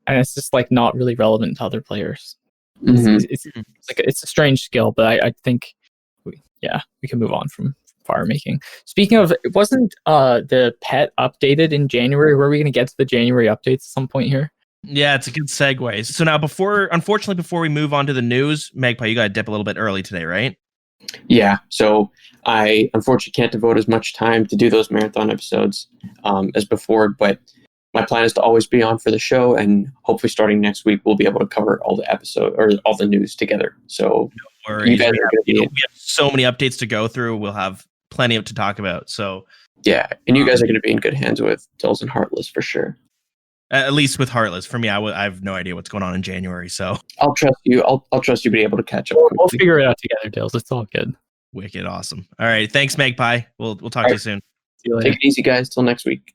And it's just like not really relevant to other players. Mm-hmm. It's a strange skill, but I think we can move on from fire making. Speaking of, wasn't the pet updated in January? Were we going to get to the January updates at some point here? Yeah, it's a good segue. So now, unfortunately, before we move on to the news, Magpie, you got to dip a little bit early today, right? Yeah, so I unfortunately can't devote as much time to do those marathon episodes as before, but my plan is to always be on for the show, and hopefully starting next week, we'll be able to cover all the episode or all the news together. So no worries. We have so many updates to go through. We'll have plenty to talk about. So yeah, and you guys are going to be in good hands with Dilz and Heartless for sure. At least with Heartless. For me, I have no idea what's going on in January. So I'll trust you. I'll trust you to be able to catch up. We'll figure it out together, Dilz. It's all good. Wicked awesome. All right, thanks, Magpie. We'll talk to you soon. See you later. Take it easy, guys. Till next week.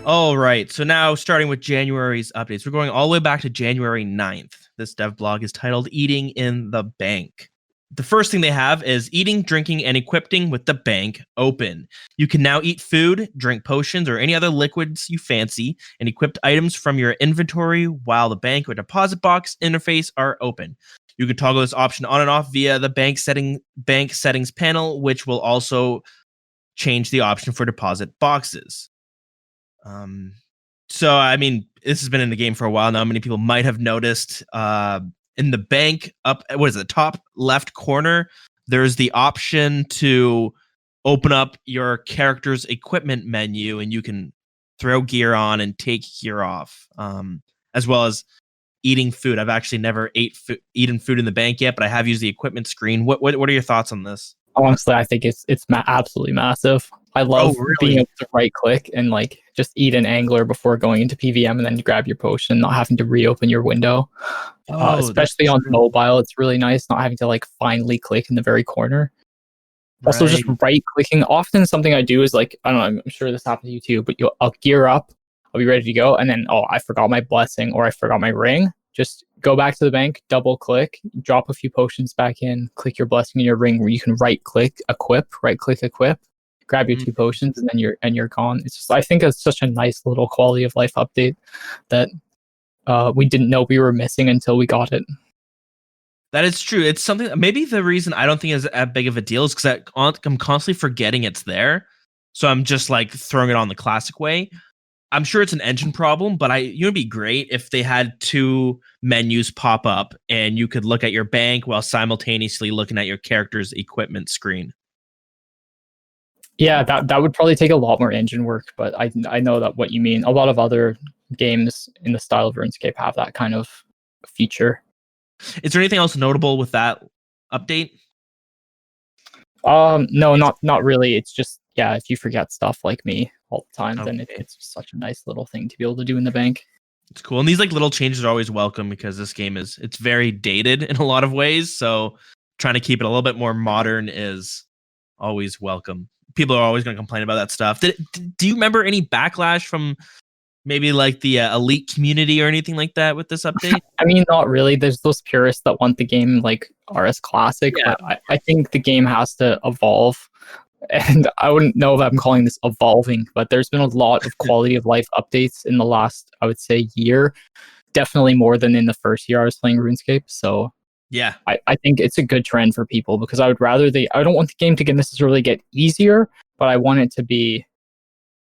All right, so now starting with January's updates, we're going all the way back to January 9th. This dev blog is titled Eating in the Bank. The first thing they have is eating, drinking, and equipping with the bank open. You can now eat food, drink potions, or any other liquids you fancy, and equipped items from your inventory while the bank or deposit box interface are open. You can toggle this option on and off via the bank settings panel, which will also change the option for deposit boxes. So I mean, this has been in the game for a while now. Many people might have noticed in the bank up, what is it, top left corner, there's the option to open up your character's equipment menu, and you can throw gear on and take gear off, as well as eating food. I've actually never eaten food in the bank yet, but I have used the equipment screen. What are your thoughts on this? Honestly, I think it's absolutely massive. I love being able to right click and like just eat an angler before going into PVM, and then you grab your potion, not having to reopen your window. Especially on mobile, it's really nice not having to like finally click in the very corner. Also, just right clicking. Often something I do is like, I don't know, I'm sure this happens to you too, but I'll gear up, I'll be ready to go, and then I forgot my blessing or I forgot my ring. Just go back to the bank, double click, drop a few potions back in, click your blessing in your ring, where you can right click equip, grab your 2 potions, and then you're gone. It's just, I think it's such a nice little quality of life update that we didn't know we were missing until we got it. That is true. It's something, maybe the reason I don't think it's as big of a deal is because I'm constantly forgetting it's there. So I'm just like throwing it on the classic way. I'm sure it's an engine problem, but it'd be great if they had 2 menus pop up and you could look at your bank while simultaneously looking at your character's equipment screen. Yeah, that would probably take a lot more engine work, but I know that what you mean. A lot of other games in the style of RuneScape have that kind of feature. Is there anything else notable with that update? No, not really. It's just, yeah, if you forget stuff like me all the time, then it's just such a nice little thing to be able to do in the bank. It's cool. And these like little changes are always welcome because this game it's very dated in a lot of ways. So trying to keep it a little bit more modern is always welcome. People are always going to complain about that stuff. Do you remember any backlash from maybe like the elite community or anything like that with this update? I mean, not really. There's those purists that want the game like RS Classic, but I think the game has to evolve. And I wouldn't know if I'm calling this evolving, but there's been a lot of quality of life updates in the last, I would say, year. Definitely more than in the first year I was playing RuneScape. So yeah, I think it's a good trend for people, because I would rather I don't want the game to necessarily get easier, but I want it to be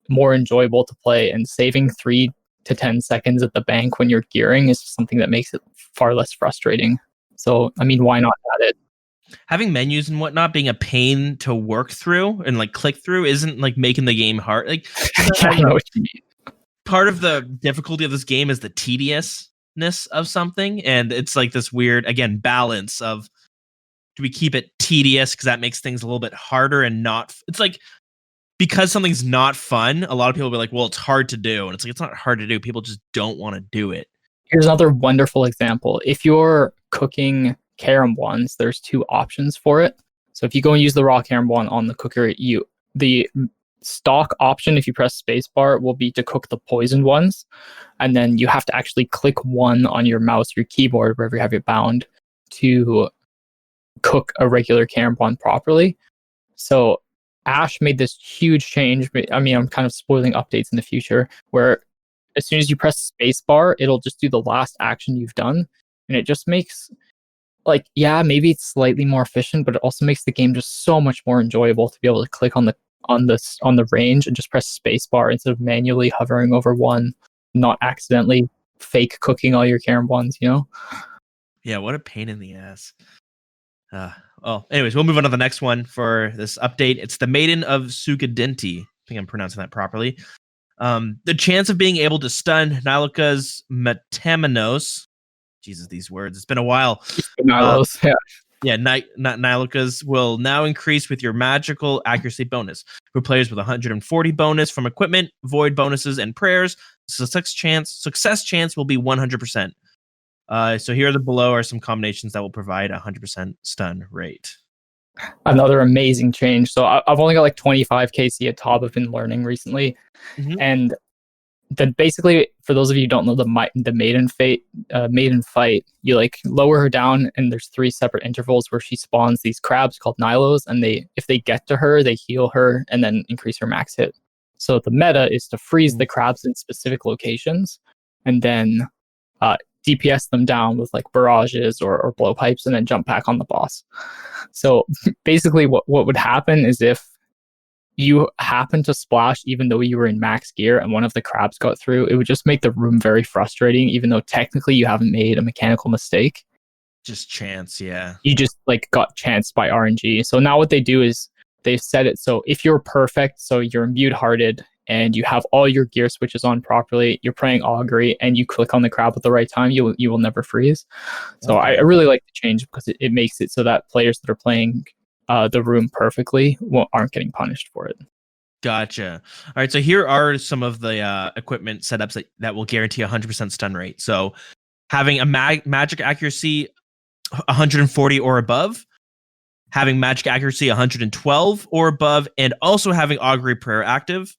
more enjoyable to play, and saving 3 to 10 seconds at the bank when you're gearing is something that makes it far less frustrating. So, I mean, why not add it? Having menus and whatnot being a pain to work through and like click through isn't like making the game hard. Like, I know what you mean. Part of the difficulty of this game is the tediousness of something, and it's like this weird, again, balance of, do we keep it tedious because that makes things a little bit harder and not? It's like, because something's not fun, a lot of people will be like, well, it's hard to do, and it's like, it's not hard to do. People just don't want to do it. Here's another wonderful example. If you're cooking carom ones, there's 2 options for it. So if you go and use the raw carom one on the cooker, the stock option, if you press spacebar, will be to cook the poisoned ones, and then you have to actually click 1 on your mouse or your keyboard, wherever you have it bound, to cook a regular carom one properly. So Ash made this huge change. I mean, I'm kind of spoiling updates in the future, where as soon as you press spacebar, it'll just do the last action you've done, and it just makes, like, yeah, maybe it's slightly more efficient, but it also makes the game just so much more enjoyable to be able to click on the range and just press spacebar instead of manually hovering over 1, not accidentally fake cooking all your carom ones, you know? Yeah, what a pain in the ass. Anyways, we'll move on to the next one for this update. It's the Maiden of Sugadinti. I think I'm pronouncing that properly. The chance of being able to stun Niluka's Metamenos. Jesus, these words. It's been a while. Niluka's will now increase with your magical accuracy bonus. For players with 140 bonus from equipment, void bonuses, and prayers, success chance will be 100%. So here are the below are some combinations that will provide 100% stun rate. Another amazing change. So I've only got like 25 KC at top. I've been learning recently, and then basically, for those of you who don't know the maiden fight, you like lower her down, and there's 3 separate intervals where she spawns these crabs called Nilos, and if they get to her, they heal her and then increase her max hit. So the meta is to freeze the crabs in specific locations, and then DPS them down with like barrages or blowpipes, and then jump back on the boss. So basically, what would happen is if you happen to splash even though you were in max gear and one of the crabs got through, it would just make the room very frustrating, even though technically you haven't made a mechanical mistake. Just chance, yeah. You just like got chanced by RNG. So now what they do is they've set it so if you're perfect, so you're imbued hearted and you have all your gear switches on properly, you're praying augury, and you click on the crab at the right time, you will never freeze. So I really like the change because it makes it so that players that are playing the room perfectly aren't getting punished for it. Gotcha. All right, so here are some of the equipment setups that will guarantee 100% stun rate. So having a magic accuracy 140 or above, having magic accuracy 112 or above, and also having augury prayer active,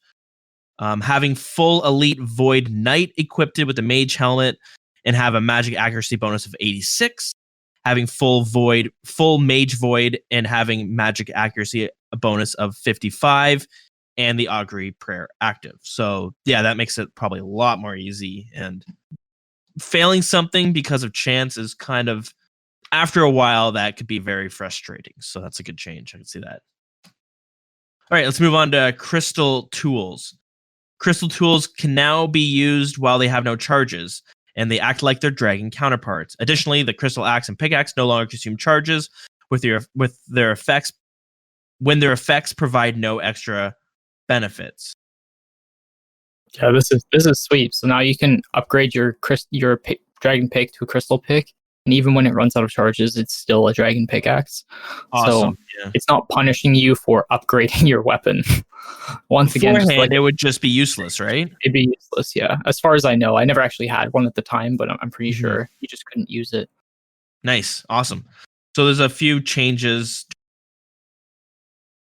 having full elite void knight equipped with a mage helmet and have a magic accuracy bonus of 86, having full mage void and having magic accuracy a bonus of 55, and the augury prayer active. So yeah, that makes it probably a lot more easy, and failing something because of chance is kind of, after a while, that could be very frustrating. So that's a good change. I can see that. All right, let's move on to crystal tools. Crystal tools can now be used while they have no charges, and they act like their dragon counterparts. Additionally, the crystal axe and pickaxe no longer consume charges with their effects when their effects provide no extra benefits. Yeah, this is sweet. So now you can upgrade your dragon pick to a crystal pick, and even when it runs out of charges, it's still a dragon pickaxe. Awesome. So it's not punishing you for upgrading your weapon. Once again, it would just be useless, right? It'd be useless, yeah. As far as I know, I never actually had one at the time, but I'm pretty sure you just couldn't use it. Nice, awesome. So there's a few changes.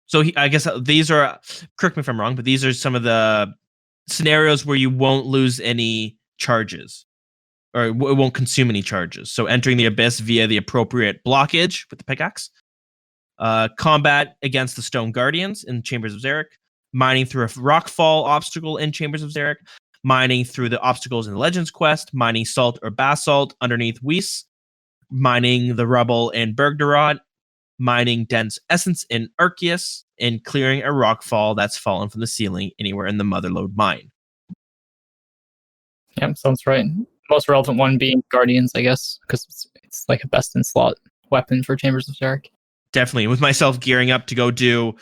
So I guess these are, correct me if I'm wrong, but these are some of the scenarios where you won't lose any charges, or it won't consume any charges. So entering the abyss via the appropriate blockage with the pickaxe, combat against the stone guardians in Chambers of Xeric, mining through a rockfall obstacle in Chambers of Xeric, mining through the obstacles in the Legends Quest, mining salt or basalt underneath Weiss, mining the rubble in Bergdorod, mining dense essence in Arceus, and clearing a rockfall that's fallen from the ceiling anywhere in the Motherlode mine. Yeah, sounds right. Most relevant one being Guardians, I guess, because it's like a best in slot weapon for Chambers of Xeric. Definitely. With myself gearing up to go do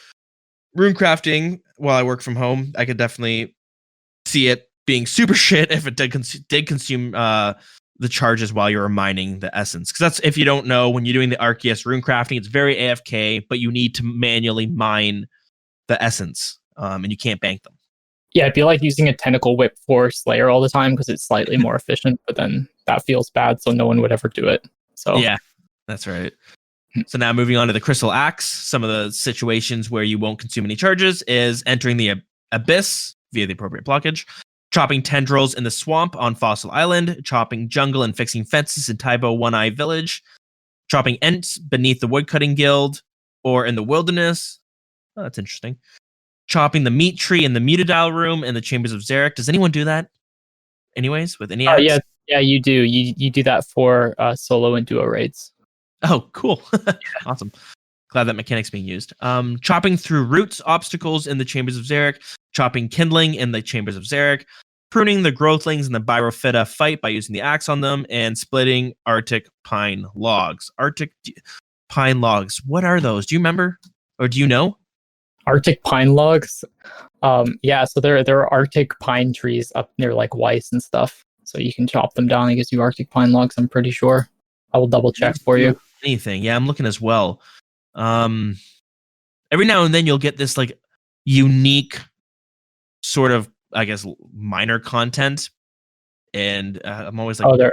rune crafting while I work from home, I could definitely see it being super shit if it did consume the charges while you were mining the essence. Because that's, if you don't know, when you're doing the Arceus rune crafting, it's very AFK, but you need to manually mine the essence, and you can't bank them. Yeah, it'd be like using a tentacle whip for Slayer all the time because it's slightly more efficient, but then that feels bad, so no one would ever do it. So yeah, that's right. So now moving on to the crystal axe, some of the situations where you won't consume any charges is entering the abyss via the appropriate blockage, chopping tendrils in the swamp on Fossil Island, chopping jungle and fixing fences in Taibo One Eye Village, chopping Ents beneath the Woodcutting Guild or in the wilderness. Oh, that's interesting. Chopping the meat tree in the Mutadile room in the Chambers of Xeric. Does anyone do that? Anyways, with any axe? Yeah, you do. You do that for solo and duo raids. Oh, cool. Awesome. Glad that mechanic's being used. Chopping through roots obstacles in the Chambers of Xeric, chopping kindling in the Chambers of Xeric, pruning the growthlings in the Byrophyta fight by using the axe on them, and splitting Arctic pine logs. Arctic pine logs. What are those? Do you remember? Or do you know? Arctic pine logs? Yeah, so there are Arctic pine trees up near like Weiss and stuff. So you can chop them down and gives you Arctic pine logs, I'm pretty sure. I will double check for you. Anything. Yeah, I'm looking as well. Every now and then you'll get this like unique sort of, I guess, minor content, and I'm always like,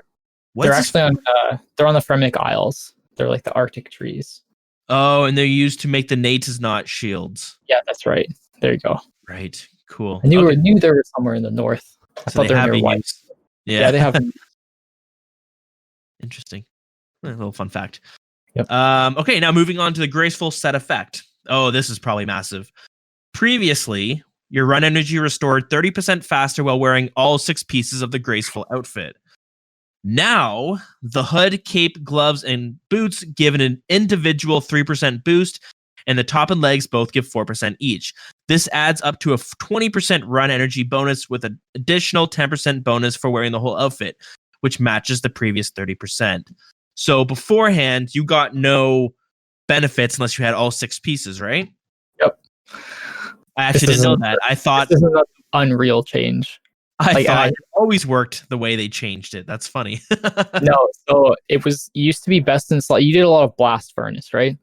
They're actually on they're on the Fremnik Isles. They're like the Arctic trees. Oh, and they're used to make the Natisnot shields. Yeah, that's right. There you go. Right. Cool. I knew they were somewhere in the north. I So thought they were near White. Yeah, they have. Interesting. A little fun fact. Yep. Okay, now moving on to the graceful set effect. Oh, this is probably massive. Previously, your run energy restored 30% faster while wearing all 6 pieces of the graceful outfit. Now, the hood, cape, gloves, and boots give an individual 3% boost, and the top and legs both give 4% each. This adds up to a 20% run energy bonus with an additional 10% bonus for wearing the whole outfit, which matches the previous 30%. So beforehand, you got no benefits unless you had all 6 pieces, right? Yep. I actually didn't know that. I thought this is an unreal change. I thought it always worked the way they changed it. That's funny. No, so it used to be best in slot. You did a lot of blast furnace, right?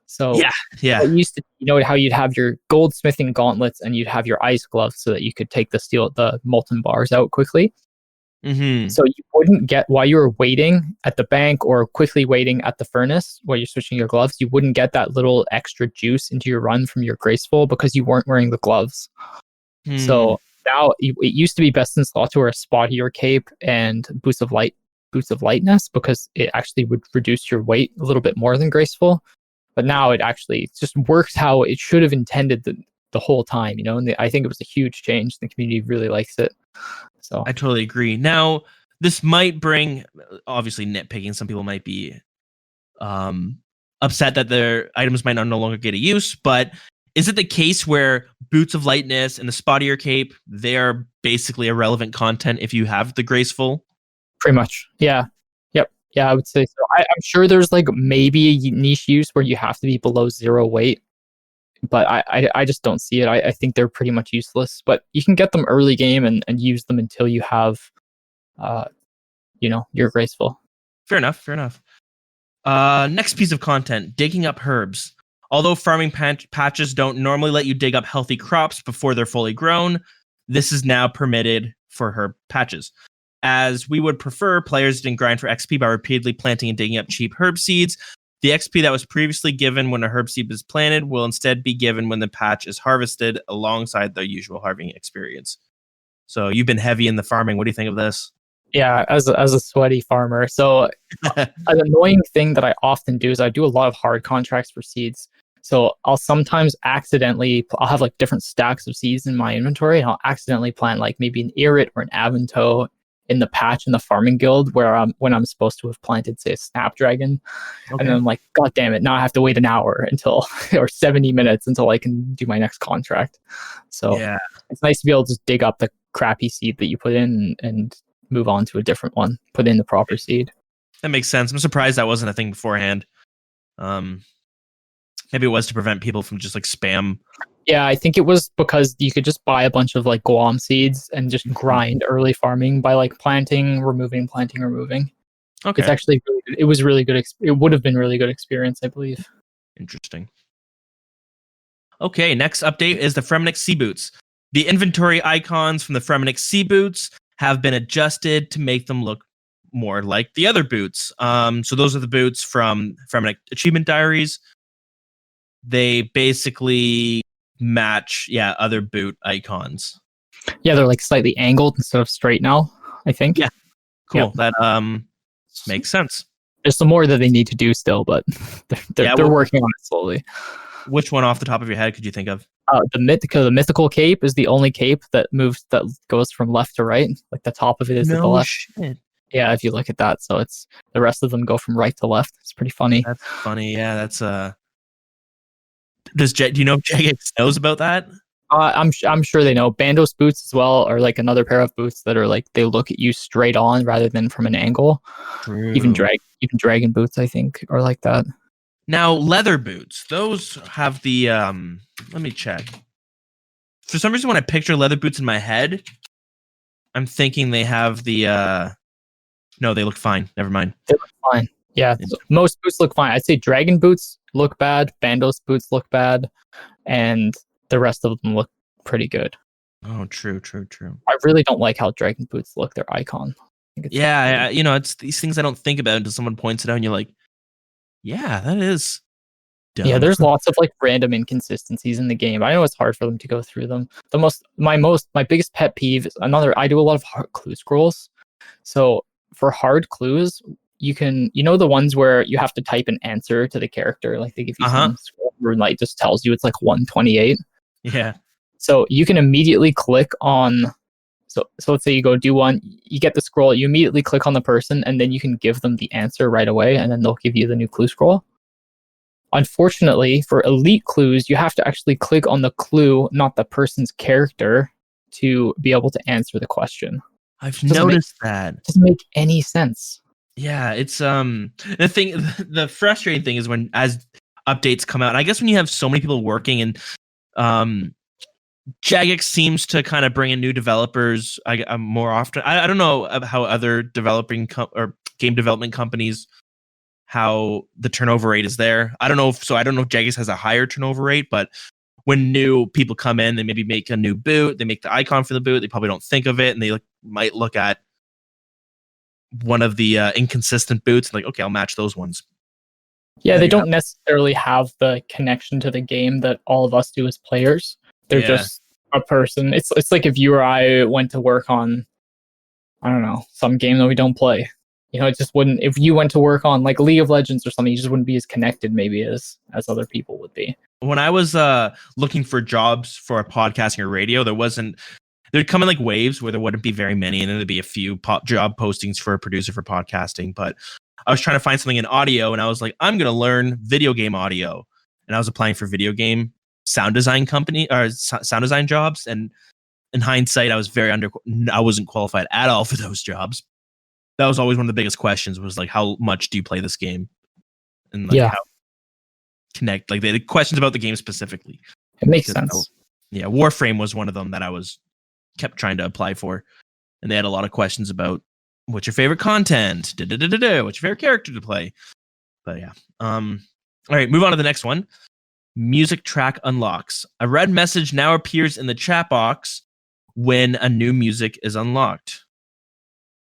So yeah. It used to, how you'd have your goldsmithing gauntlets and you'd have your ice gloves so that you could take the molten bars out quickly. Mm-hmm. So you wouldn't get, while you were waiting at the bank or quickly waiting at the furnace while you're switching your gloves, you wouldn't get that little extra juice into your run from your graceful because you weren't wearing the gloves. So now it used to be best in slot to wear a spottier cape and boots of lightness because it actually would reduce your weight a little bit more than graceful. But now it actually just works how it should have intended the whole time, and I think it was a huge change. The community really likes it. So I totally agree. Now, this might bring, obviously nitpicking, some people might be upset that their items might not no longer get a use, but is it the case where boots of lightness and the spottier cape, they are basically irrelevant content if you have the graceful? Pretty much. Yeah. Yep. Yeah, I would say so. I'm sure there's like maybe a niche use where you have to be below 0 weight, but I just don't see it. I think they're pretty much useless, but you can get them early game and use them until you have, your graceful. Fair enough. Next piece of content, digging up herbs. Although farming patches don't normally let you dig up healthy crops before they're fully grown, this is now permitted for herb patches. As we would prefer, players didn't grind for XP by repeatedly planting and digging up cheap herb seeds. The XP that was previously given when a herb seed is planted will instead be given when the patch is harvested alongside the usual harvesting experience. So you've been heavy in the farming. What do you think of this? Yeah, as a sweaty farmer. So an annoying thing that I often do is I do a lot of hard contracts for seeds. So I'll sometimes I'll have like different stacks of seeds in my inventory, and I'll accidentally plant like maybe an Irrit or an Avanto in the patch in the farming guild when I'm supposed to have planted, say, a Snapdragon. Okay. And then I'm like, God damn it, now I have to wait an hour or 70 minutes until I can do my next contract. So It's nice to be able to just dig up the crappy seed that you put in and move on to a different one, put in the proper seed. That makes sense. I'm surprised that wasn't a thing beforehand. Maybe it was to prevent people from just like spam. Yeah, I think it was because you could just buy a bunch of like Guam seeds and just grind early farming by like planting, removing. Okay. It's actually really good. It was really good. It would have been really good experience, I believe. Interesting. Okay, next update is the Fremnik Sea Boots. The inventory icons from the Fremnik Sea Boots have been adjusted to make them look more like the other boots. So those are the boots from Fremnik Achievement Diaries. They basically match other boot icons. Yeah, they're like slightly angled instead of straight now, I think. Yeah, cool. Yep. That makes sense. There's some more that they need to do still, but they're working on it slowly. Which one off the top of your head could you think of? The mythical cape is the only cape that goes from left to right. Like the top of it is to the left. Shit. Yeah, if you look at that, so it's the rest of them go from right to left. It's pretty funny. That's funny. Yeah, that's do you know if Jagex knows about that? I'm sure they know. Bandos boots as well are like another pair of boots that are like they look at you straight on rather than from an angle. True. Even dragon boots, I think, are like that. Now leather boots, those have the let me check. For some reason, when I picture leather boots in my head, I'm thinking they have the no, they look fine. Never mind. They look fine. Yeah, so most boots look fine. I'd say dragon boots look bad, Bandos boots look bad, and the rest of them look pretty good. Oh, true. I really don't like how dragon boots look. Their icon. Yeah, it's these things I don't think about until someone points it out, and you're like, yeah, that is dumb. Yeah, there's lots of like random inconsistencies in the game. I know it's hard for them to go through them. My biggest pet peeve is I do a lot of hard clue scrolls. So for hard clues, the ones where you have to type an answer to the character, like they give you some scroll and like just tells you it's like 128. Yeah. So you can immediately click on. So let's say you go do one, you get the scroll, you immediately click on the person, and then you can give them the answer right away, and then they'll give you the new clue scroll. Unfortunately, for elite clues, you have to actually click on the clue, not the person's character, to be able to answer the question. I've noticed that. It doesn't make any sense. Yeah, it's the frustrating thing is when as updates come out, and I guess when you have so many people working and Jagex seems to kind of bring in new developers more often. I don't know how other developing or game development companies, how the turnover rate is there. I don't know if Jagex has a higher turnover rate, but when new people come in, they maybe make a new boot, they make the icon for the boot, they probably don't think of it, and they might look at one of the inconsistent boots and like, okay, I'll match those ones. Yeah, they don't necessarily have the connection to the game that all of us do as players. They're just a person. It's like if you or I went to work on, I don't know, some game that we don't play. It just wouldn't. If you went to work on like League of Legends or something, you just wouldn't be as connected maybe as other people would be. When I was looking for jobs for podcasting or radio, there'd come in like waves where there wouldn't be very many, and then there'd be a few job postings for a producer for podcasting. But I was trying to find something in audio, and I was like, I'm going to learn video game audio. And I was applying for video game sound design company or sound design jobs. And in hindsight, I wasn't qualified at all for those jobs. That was always one of the biggest questions was like, how much do you play this game? And like how connect, like the questions about the game specifically. It makes sense. Warframe was one of them that I kept trying to apply for. And they had a lot of questions about what's your favorite content? What's your favorite character to play? But yeah. All right, move on to the next one. Music track unlocks. A red message now appears in the chat box when a new music is unlocked.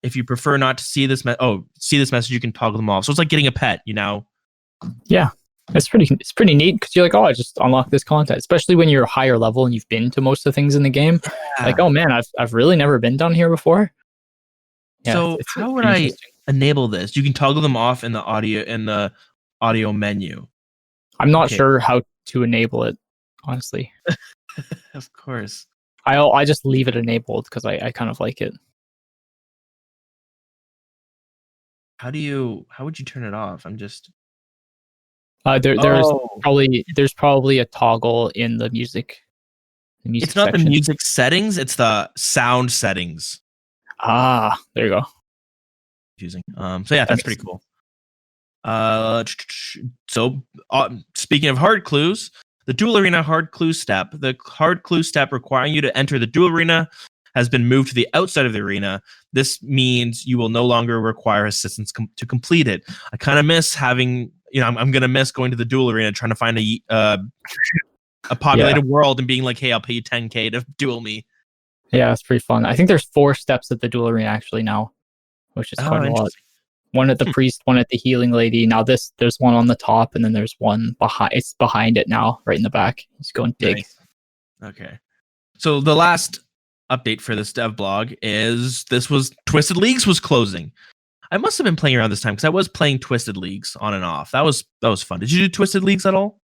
If you prefer not to see this message, you can toggle them off. So it's like getting a pet, Yeah, it's pretty neat because you're like, I just unlocked this content, especially when you're higher level and you've been to most of the things in the game. Yeah. Like, oh man, I've really never been down here before. Yeah, so how would I enable this? You can toggle them off in the audio menu. I'm not sure how to enable it, honestly. Of course. I just leave it enabled because I kind of like it. How would you turn it off? I'm just there's probably a toggle in the music. It's not section. The music settings, it's the sound settings. Ah, there you go. Confusing. So yeah, that's pretty cool. So speaking of hard clues, the dual arena hard clue step. The hard clue step requiring you to enter the dual arena has been moved to the outside of the arena. This means you will no longer require assistance to complete it. I kind of miss having, I'm going to miss going to the dual arena, trying to find a populated world and being like, hey, I'll pay you 10K to duel me. Yeah, it's pretty fun. I think there's 4 steps at the dual arena actually now, which is quite a lot. One at the priest, one at the healing lady. Now there's one on the top, and then there's one behind. It's behind it now, right in the back. Just go and dig. Nice. Okay. So the last update for this dev blog is Twisted Leagues was closing. I must have been playing around this time because I was playing Twisted Leagues on and off. That was fun. Did you do Twisted Leagues at all?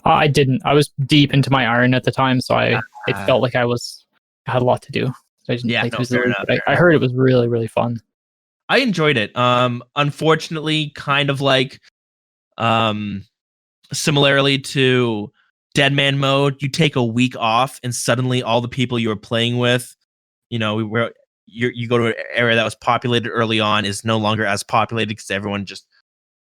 I didn't. I was deep into my iron at the time, so it felt like I had a lot to do. So I didn't play Twisted Leagues. I heard it was really, really fun. I enjoyed it. Unfortunately, kind of like similarly to Dead Man Mode, you take a week off and suddenly all the people you were playing with, you go to an area that was populated early on is no longer as populated because everyone just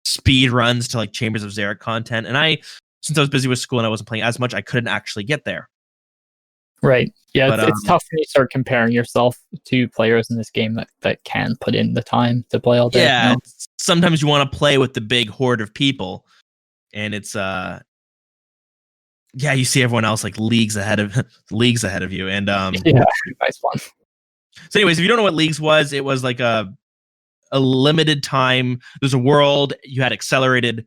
speed runs to like Chambers of Xeric content. And since I was busy with school and I wasn't playing as much, I couldn't actually get there. Right. Yeah, but, it's tough when you start comparing yourself to players in this game that can put in the time to play all day. Yeah, sometimes you want to play with the big horde of people, and it's you see everyone else like leagues ahead of you, and yeah, nice one. So, anyways, if you don't know what Leagues was, it was like a limited time. There's a world. You had accelerated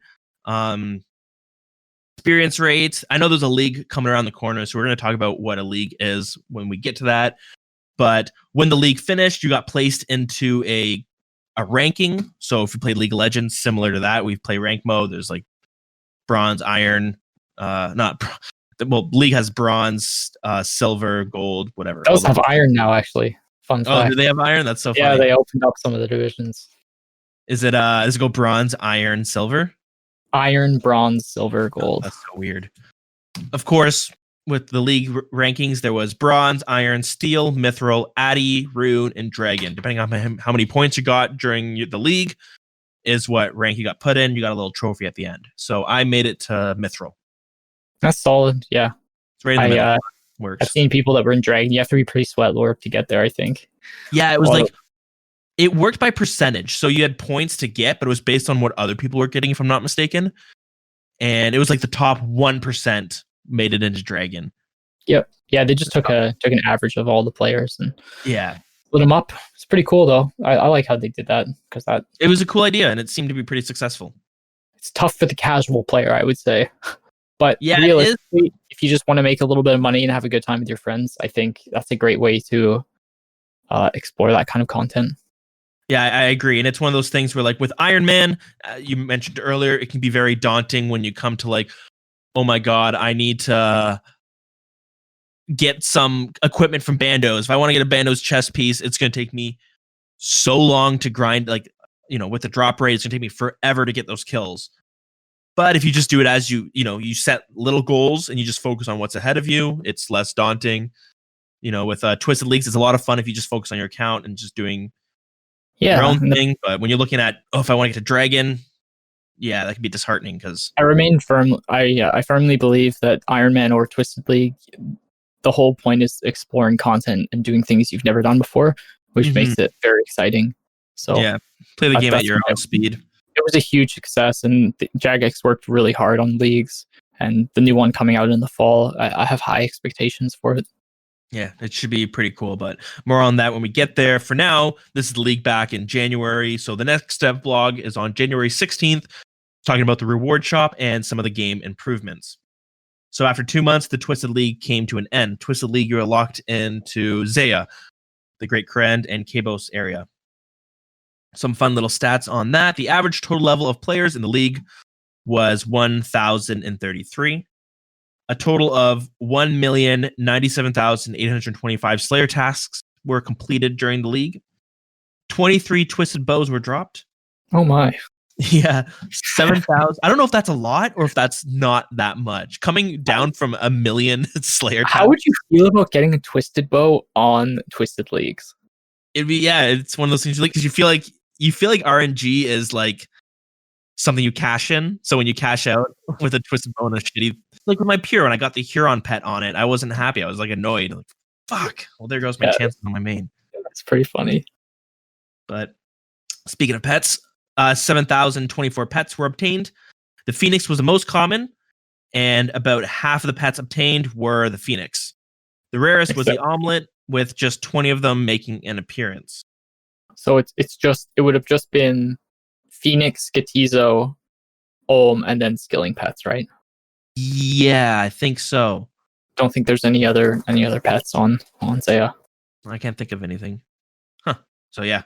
experience rates. I know there's a league coming around the corner, so we're going to talk about what a league is when we get to that. But when the league finished, you got placed into a ranking. So if you play League of Legends, similar to that, we play rank mode. There's like bronze, iron, League has bronze, silver, gold, whatever. They also have iron now, actually. Fun fact. Oh, do they have iron? That's so funny. Yeah, they opened up some of the divisions. Does it go bronze, iron, silver? Iron, bronze, silver, gold. That's so weird. Of course, with the league rankings, there was bronze, iron, steel, mithril, addy, rune, and dragon. Depending on how many points you got during the league is what rank you got put in. You got a little trophy at the end. So I made it to mithril. That's solid, yeah. It's right in the middle. Works. I've seen people that were in dragon. You have to be pretty sweat lord to get there, I think. Yeah, it was it worked by percentage. So you had points to get, but it was based on what other people were getting, if I'm not mistaken. And it was like the top 1% made it into dragon. Yep. Yeah, they just took an average of all the players and split them up. It's pretty cool though. I like how they did that because it was a cool idea and it seemed to be pretty successful. It's tough for the casual player, I would say. But yeah, realistically, if you just want to make a little bit of money and have a good time with your friends, I think that's a great way to explore that kind of content. Yeah, I agree. And it's one of those things where, like with Iron Man, you mentioned earlier, it can be very daunting when you come to like, oh my God, I need to get some equipment from Bandos. If I want to get a Bandos chest piece, it's going to take me so long to grind. Like, with the drop rate, it's going to take me forever to get those kills. But if you just do it as you set little goals and you just focus on what's ahead of you, it's less daunting. With Twisted Leagues, it's a lot of fun if you just focus on your account and just doing your own thing. But when you're looking at, if I want to get to Dragon, yeah, that can be disheartening because I remain firm. I firmly believe that Iron Man or Twisted League, the whole point is exploring content and doing things you've never done before, which makes it very exciting. So yeah, play the game at your own speed. It was a huge success, and Jagex worked really hard on Leagues, and the new one coming out in the fall, I have high expectations for it. Yeah, it should be pretty cool, but more on that when we get there. For now, this is the league back in January, so the next step vlog is on January 16th, talking about the reward shop and some of the game improvements. So after 2 months, the Twisted League came to an end. Twisted League, you were locked into Zaya, the Great Krend, and Kabos area. Some fun little stats on that. The average total level of players in the league was 1,033. A total of 1,097,825 Slayer tasks were completed during the league. 23 Twisted Bows were dropped. Oh my. Yeah, 7,000. I don't know if that's a lot or if that's not that much. Coming down from 1 million Slayer tasks. How would you feel about getting a Twisted Bow on Twisted Leagues? It'd be, it's one of those things because you feel like RNG is like something you cash in. So when you cash out with a Twisted Bow and a shitty, like with my Pure, when I got the Huron pet on it, I wasn't happy. I was like annoyed. Like, fuck. Well, there goes my chances on my main. That's pretty funny. But speaking of pets, 7,024 pets were obtained. The Phoenix was the most common, and about half of the pets obtained were the Phoenix. The rarest was the Omelet, with just 20 of them making an appearance. So it would have just been Phoenix, Skatizo, and then skilling pets, right? Yeah, I think so. Don't think there's any other pets on Zaya. I can't think of anything. So yeah.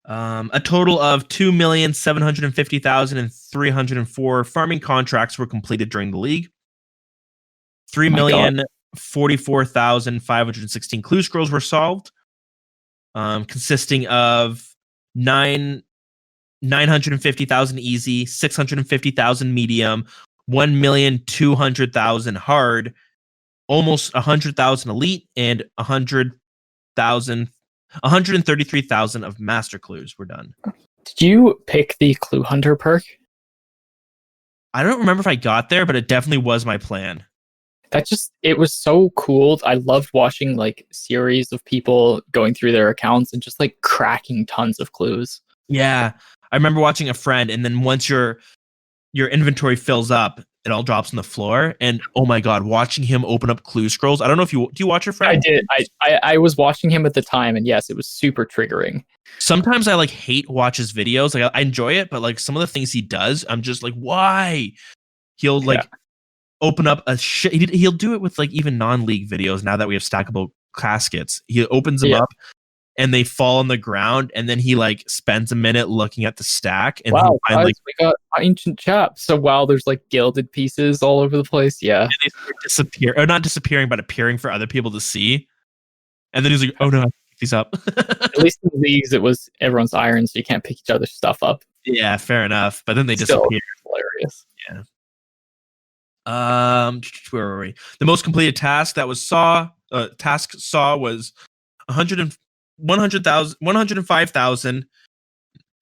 A total of 2,750,304 farming contracts were completed during the league. 3,044,516 clue scrolls were solved, consisting of 950,000 easy, 650,000 medium, 1,200,000 hard, almost 100,000 elite, and 133,000 of master clues were done. Did you pick the Clue Hunter perk? I don't remember if I got there, but it definitely was my plan. It was so cool. I loved watching like series of people going through their accounts and just like cracking tons of clues. Yeah. I remember watching a friend, and then once your inventory fills up, it all drops on the floor. And oh my god, watching him open up clue scrolls. I don't know if do you watch your friend? I did. I was watching him at the time, and yes, it was super triggering. Sometimes I like hate watch his videos. Like I enjoy it, but like some of the things he does, I'm just like, why? He'll like open up a shit. He'll do it with like even non-league videos. Now that we have stackable caskets, he opens them up and they fall on the ground, and then he like spends a minute looking at the stack. And wow, find, guys, we got ancient chaps. So wow, there's like gilded pieces all over the place. Yeah, and they start disappear, or not disappearing, but appearing for other people to see. And then he's like, "Oh no, I picked these up." At least in the leagues, it was everyone's iron, so you can't pick each other's stuff up. Yeah, fair enough. But then they Still disappear. Hilarious. Yeah. Where were we? The most completed task that was was 105,000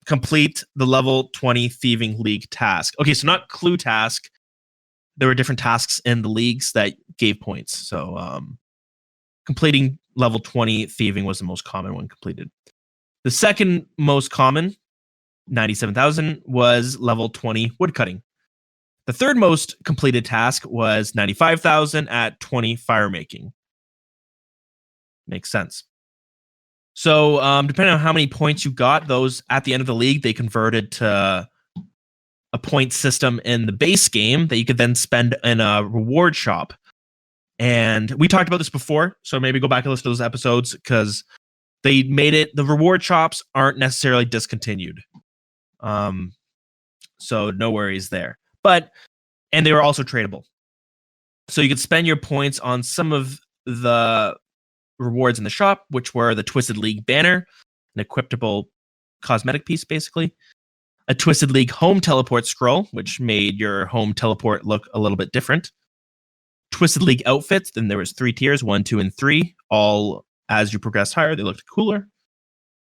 complete the level 20 thieving league task. Okay, so not clue task. There were different tasks in the leagues that gave points. So completing level 20 thieving was the most common one completed. The second most common, 97,000, was level 20 woodcutting. The third most completed task was 95,000 at 20 fire making. Makes sense. So depending on how many points you got, those at the end of the league, they converted to a point system in the base game that you could then spend in a reward shop. And we talked about this before, so maybe go back and listen to those episodes, because they made it, the reward shops aren't necessarily discontinued. So no worries there. And they were also tradable. So you could spend your points on some of the rewards in the shop, which were the Twisted League banner, an equipable cosmetic piece, basically. A Twisted League home teleport scroll, which made your home teleport look a little bit different. Twisted League outfits, then there was 3 tiers, 1, 2, and 3. All as you progressed higher, they looked cooler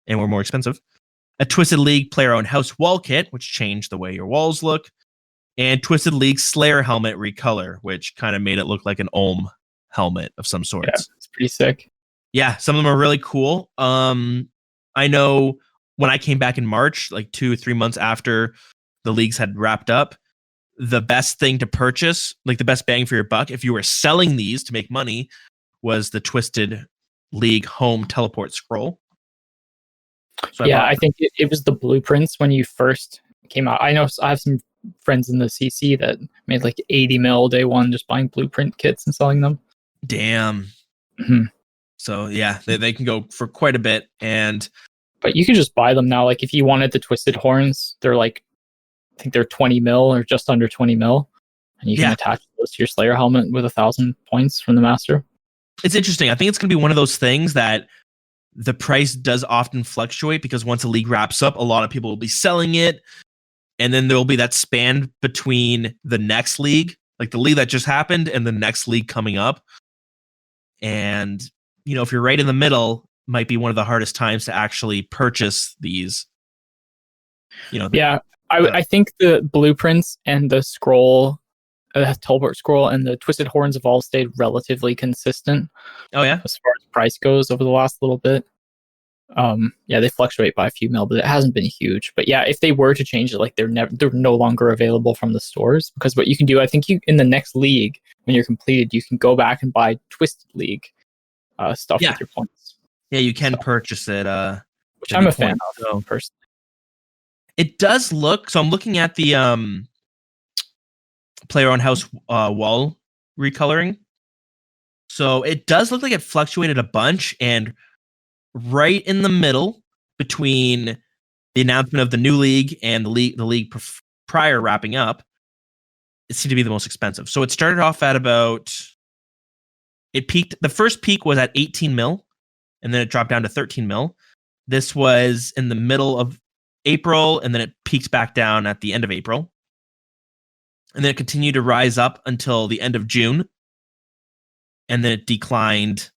and were more expensive. A Twisted League player-owned house wall kit, which changed the way your walls look. And Twisted League Slayer helmet recolor, which kind of made it look like an Ohm helmet of some sort. Yeah, it's pretty sick. Yeah, some of them are really cool. I know when I came back in March, like 2 or 3 months after the leagues had wrapped up, the best thing to purchase, like the best bang for your buck, if you were selling these to make money, was the Twisted League home teleport scroll. So I think it was the blueprints when you first came out. I know I have some friends in the CC that made like 80 mil day one just buying blueprint kits and selling them. Damn. Mm-hmm. So yeah, they can go for quite a bit. But you can just buy them now. Like if you wanted the Twisted Horns, they're like, I think they're 20 mil or just under 20 mil. And you can attach those to your Slayer helmet with 1,000 points from the master. It's interesting. I think it's going to be one of those things that the price does often fluctuate, because once a league wraps up, a lot of people will be selling it. And then there'll be that span between the next league, like the league that just happened, and the next league coming up. And, you know, if you're right in the middle, might be one of the hardest times to actually purchase these. You know, I think the blueprints and the scroll, teleport scroll, and the Twisted Horns have all stayed relatively consistent. Oh yeah, as far as price goes over the last little bit. They fluctuate by a few mil, but it hasn't been huge. But yeah, if they were to change it, like they're no longer available from the stores, because what you can do, I think in the next league, when you're completed, you can go back and buy Twisted League stuff with your points. Yeah, you can purchase it. Which I'm a fan of, personally. It does look, so I'm looking at the player on house wall recoloring. So it does look like it fluctuated a bunch, and right in the middle between the announcement of the new league and the league prior wrapping up, it seemed to be the most expensive. So it started off at the first peak was at 18 mil, and then it dropped down to 13 mil. This was in the middle of April, and then it peaked back down at the end of April. And then it continued to rise up until the end of June. And then it declined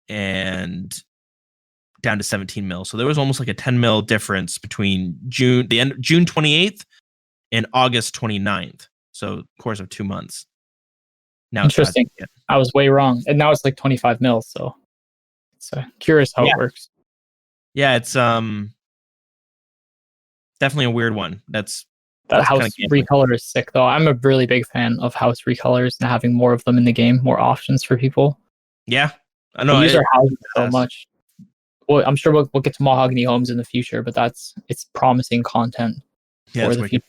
and down to 17 mil. So there was almost like a 10 mil difference between June 28th and August 29th. So course of 2 months. Now interesting. I was way wrong. And now it's like 25 mil. So it's curious how it works. Yeah, it's definitely a weird one. That's That house recolor is sick, though. I'm a really big fan of house recolors and having more of them in the game, more options for people. Yeah, I know. We use our houses so much. Well, I'm sure we'll get to mahogany homes in the future, but it's promising content for the future.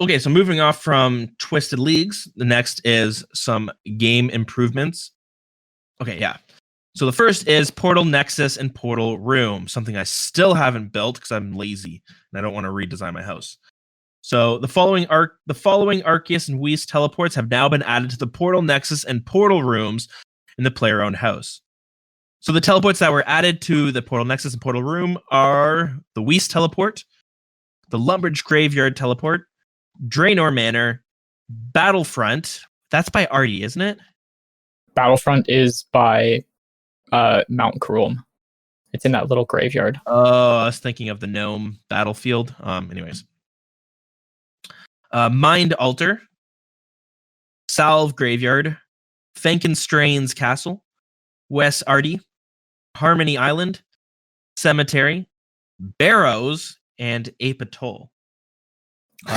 Okay, so moving off from Twisted Leagues, the next is some game improvements. Okay, yeah. So the first is Portal Nexus and Portal Room, something I still haven't built because I'm lazy and I don't want to redesign my house. So the following Arceus and Whis teleports have now been added to the Portal Nexus and Portal Rooms in the player-owned house. So the teleports that were added to the Portal Nexus and Portal Room are the Whis teleport, the Lumbridge Graveyard teleport, Draenor Manor, Battlefront. That's by Artie, isn't it? Battlefront is by Mount Karum. It's in that little graveyard. Oh, I was thinking of the Gnome Battlefield. Anyways. Mind Altar, Salve Graveyard, Frankenstrain's Castle, West Artie, Harmony Island, Cemetery, Barrows, and Ape Atoll.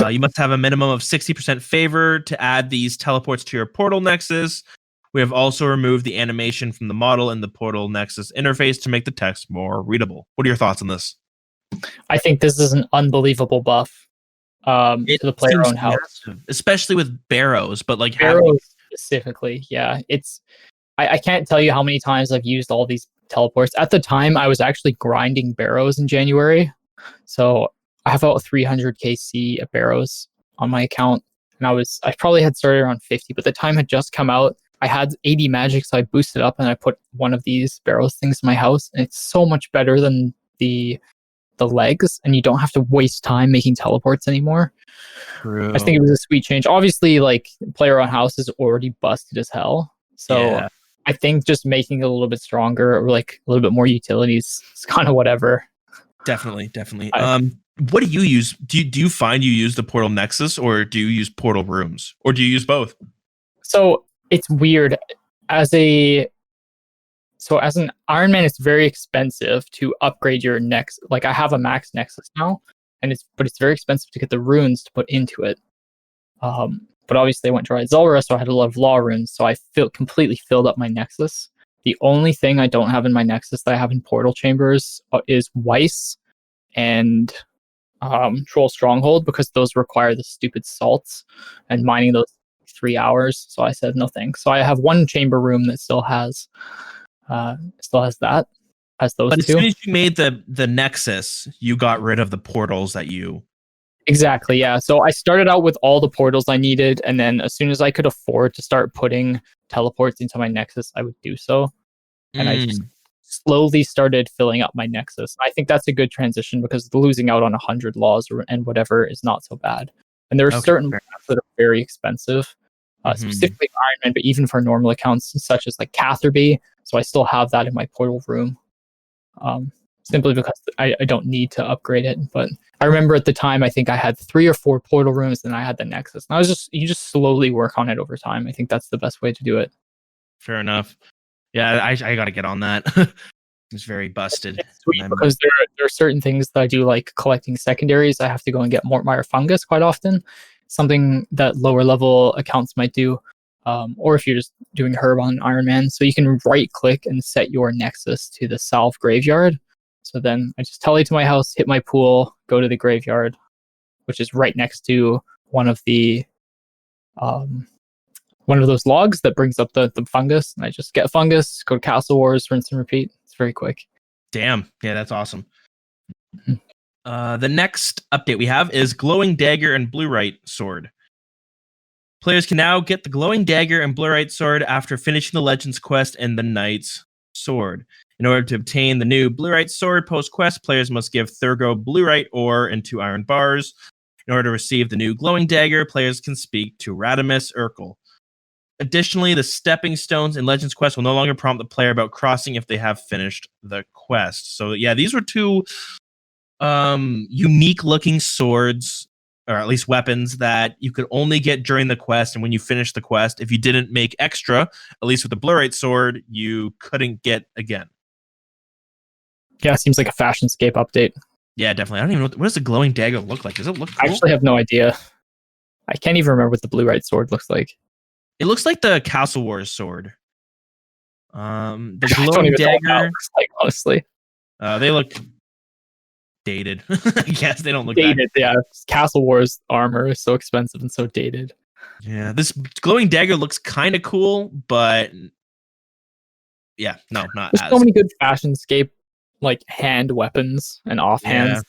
You must have a minimum of 60% favor to add these teleports to your Portal Nexus. We have also removed the animation from the model in the Portal Nexus interface to make the text more readable. What are your thoughts on this? I think this is an unbelievable buff to the player-owned house. Massive, especially with Barrows, but like Barrows specifically, yeah. I can't tell you how many times I've used all these teleports. At the time, I was actually grinding Barrows in January. So I have about 300 KC of Barrows on my account. And I probably had started around 50, but the time had just come out. I had 80 magic, so I boosted up and I put one of these Barrows things in my house. And it's so much better than the legs, and you don't have to waste time making teleports anymore. True. I think it was a sweet change. Obviously, like, player on house is already busted as hell. So I think just making it a little bit stronger or like a little bit more utilities is kind of whatever. Definitely. What do you use? Do you find you use the Portal Nexus or do you use Portal Rooms? Or do you use both? So it's weird. As an Iron Man, it's very expensive to upgrade your Nexus. Like, I have a max Nexus now, but it's very expensive to get the runes to put into it. But obviously I went to ride Zulrah, so I had a lot of law runes, so I completely filled up my Nexus. The only thing I don't have in my Nexus that I have in Portal Chambers is Weiss and Troll Stronghold, because those require the stupid salts, and mining those 3 hours. So I said no thanks. So I have one chamber room that still has those but two. As soon as you made the Nexus, you got rid of the portals that you... Exactly, yeah. So I started out with all the portals I needed, and then as soon as I could afford to start putting teleports into my Nexus, I would do so. And I just slowly started filling up my Nexus. I think that's a good transition, because losing out on 100 laws and whatever is not so bad. And there are certain laws that are very expensive, specifically for Iron Man, but even for normal accounts, such as like Catherby. So I still have that in my portal room, simply because I don't need to upgrade it. But I remember at the time, I think I had 3 or 4 portal rooms, and I had the Nexus. And you just slowly work on it over time. I think that's the best way to do it. Fair enough. Yeah, I got to get on that. It's very busted. It's sweet because there are certain things that I do, like collecting secondaries. I have to go and get Mortmire Fungus quite often, something that lower level accounts might do. Or if you're just doing Herb on Iron Man. So you can right click and set your Nexus to the Salve Graveyard. So then I just tele to my house, hit my pool, go to the graveyard, which is right next to one of those logs that brings up the fungus. And I just get fungus, go to Castle Wars, rinse and repeat. It's very quick. Damn. Yeah, that's awesome. The next update we have is Glowing Dagger and Blue-Right Sword. Players can now get the Glowing Dagger and Blue-Right Sword after finishing the Legends quest and the Knight's Sword. In order to obtain the new Blue-Right Sword post-quest, players must give Thurgo Blue-Right ore and 2 iron bars. In order to receive the new Glowing Dagger, players can speak to Radamus Urkel. Additionally, the stepping stones in Legends quest will no longer prompt the player about crossing if they have finished the quest. So yeah, these were 2 unique looking swords, or at least weapons, that you could only get during the quest. And when you finish the quest, if you didn't make extra, at least with the Blue-Right Sword, you couldn't get again. Yeah, it seems like a Fashionscape update. Yeah, definitely. I don't even know what does the glowing dagger look like. Does it look cool? I actually have no idea. I can't even remember what the blue right sword looks like. It looks like the Castle Wars sword. The I don't glowing even know what that dagger. looks like, honestly. They look dated. I guess they don't look Dated, yeah. Castle Wars armor is so expensive and so dated. Yeah, this glowing dagger looks kind of cool, but yeah, no, not There's as. so many good fashionscape like hand weapons and offhands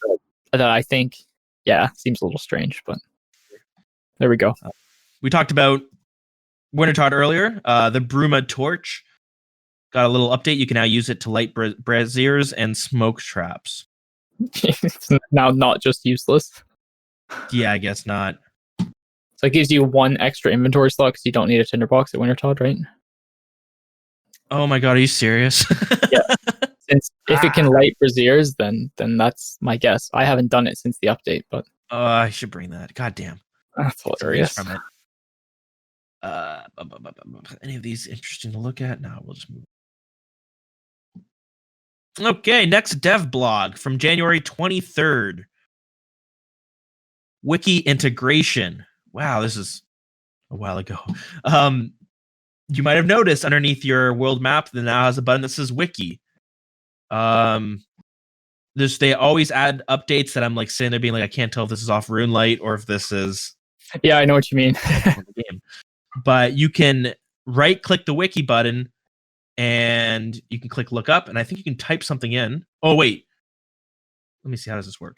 that I think, seems a little strange, but there we go. We talked about Wintertodt earlier. The Bruma torch got a little update. You can now use it to light braziers and smoke traps. It's now not just useless. Yeah, I guess not. So it gives you one extra inventory slot because you don't need a tinderbox at Wintertodt, right? Oh my god, are you serious? Yeah. Since if it can light braziers, then that's my guess. I haven't done it since the update, but I should bring that. God damn. that's hilarious. From it. Any of these interesting to look at? No, we'll just move. Okay, next dev blog from January 23rd. Wiki integration. Wow, this is a while ago. You might have noticed underneath your world map that now has a button that says wiki. They always add updates that I'm like sitting there being like, I can't tell if this is off Runelight or if this is Yeah, I know what you mean. the game. But you can right click the wiki button and you can click look up, and I think you can type something in. Oh wait. Let me see, how does this work?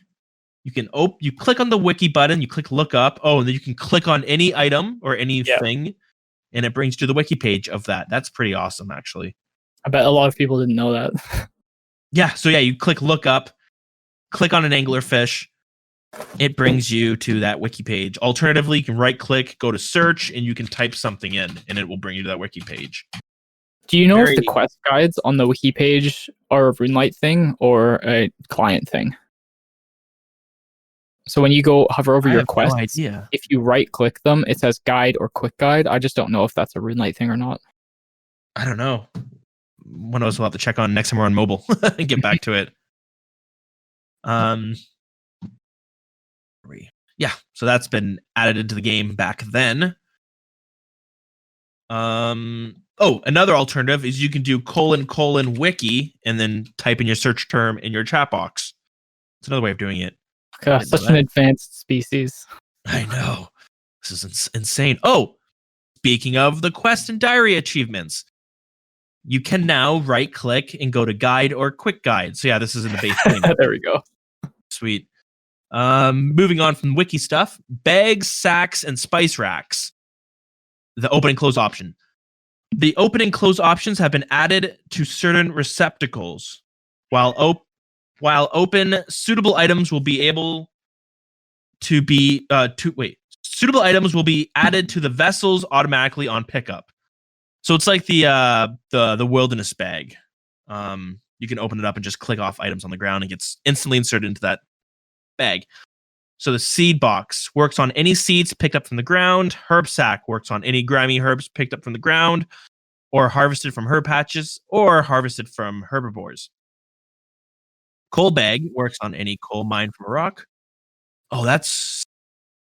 You can you click on the wiki button, you click look up. Oh, and then you can click on any item or anything, and it brings you to the wiki page of that. That's pretty awesome, actually. I bet a lot of people didn't know that. Yeah, so you click look up, click on an anglerfish, it brings you to that wiki page. Alternatively, you can right click, go to search, and you can type something in, and it will bring you to that wiki page. Do you know if the quest guides on the wiki page are a Runelight thing or a client thing? So when you go hover over your quests, if you right click them, it says guide or quick guide. I just don't know if that's a Runelight thing or not. I don't know. One of us will have to check on next time we're on mobile and get back to it. Yeah, so that's been added into the game back then. Another alternative is you can do : wiki and then type in your search term in your chat box. It's another way of doing it. God, such an advanced species. I know. This is insane. Oh, speaking of the quest and diary achievements, you can now right click and go to guide or quick guide. So yeah, this is in the base game. There we go. Sweet. Moving on from wiki stuff, bags, sacks, and spice racks. The open and close option. The open and close options have been added to certain receptacles. While open, suitable items will be able to be suitable items will be added to the vessels automatically on pickup. So it's like the wilderness bag. You can open it up and just click off items on the ground and gets instantly inserted into that bag. So the seed box works on any seeds picked up from the ground. Herb sack works on any grimy herbs picked up from the ground or harvested from herb patches or harvested from herbivores. Coal bag works on any coal mined from a rock. Oh,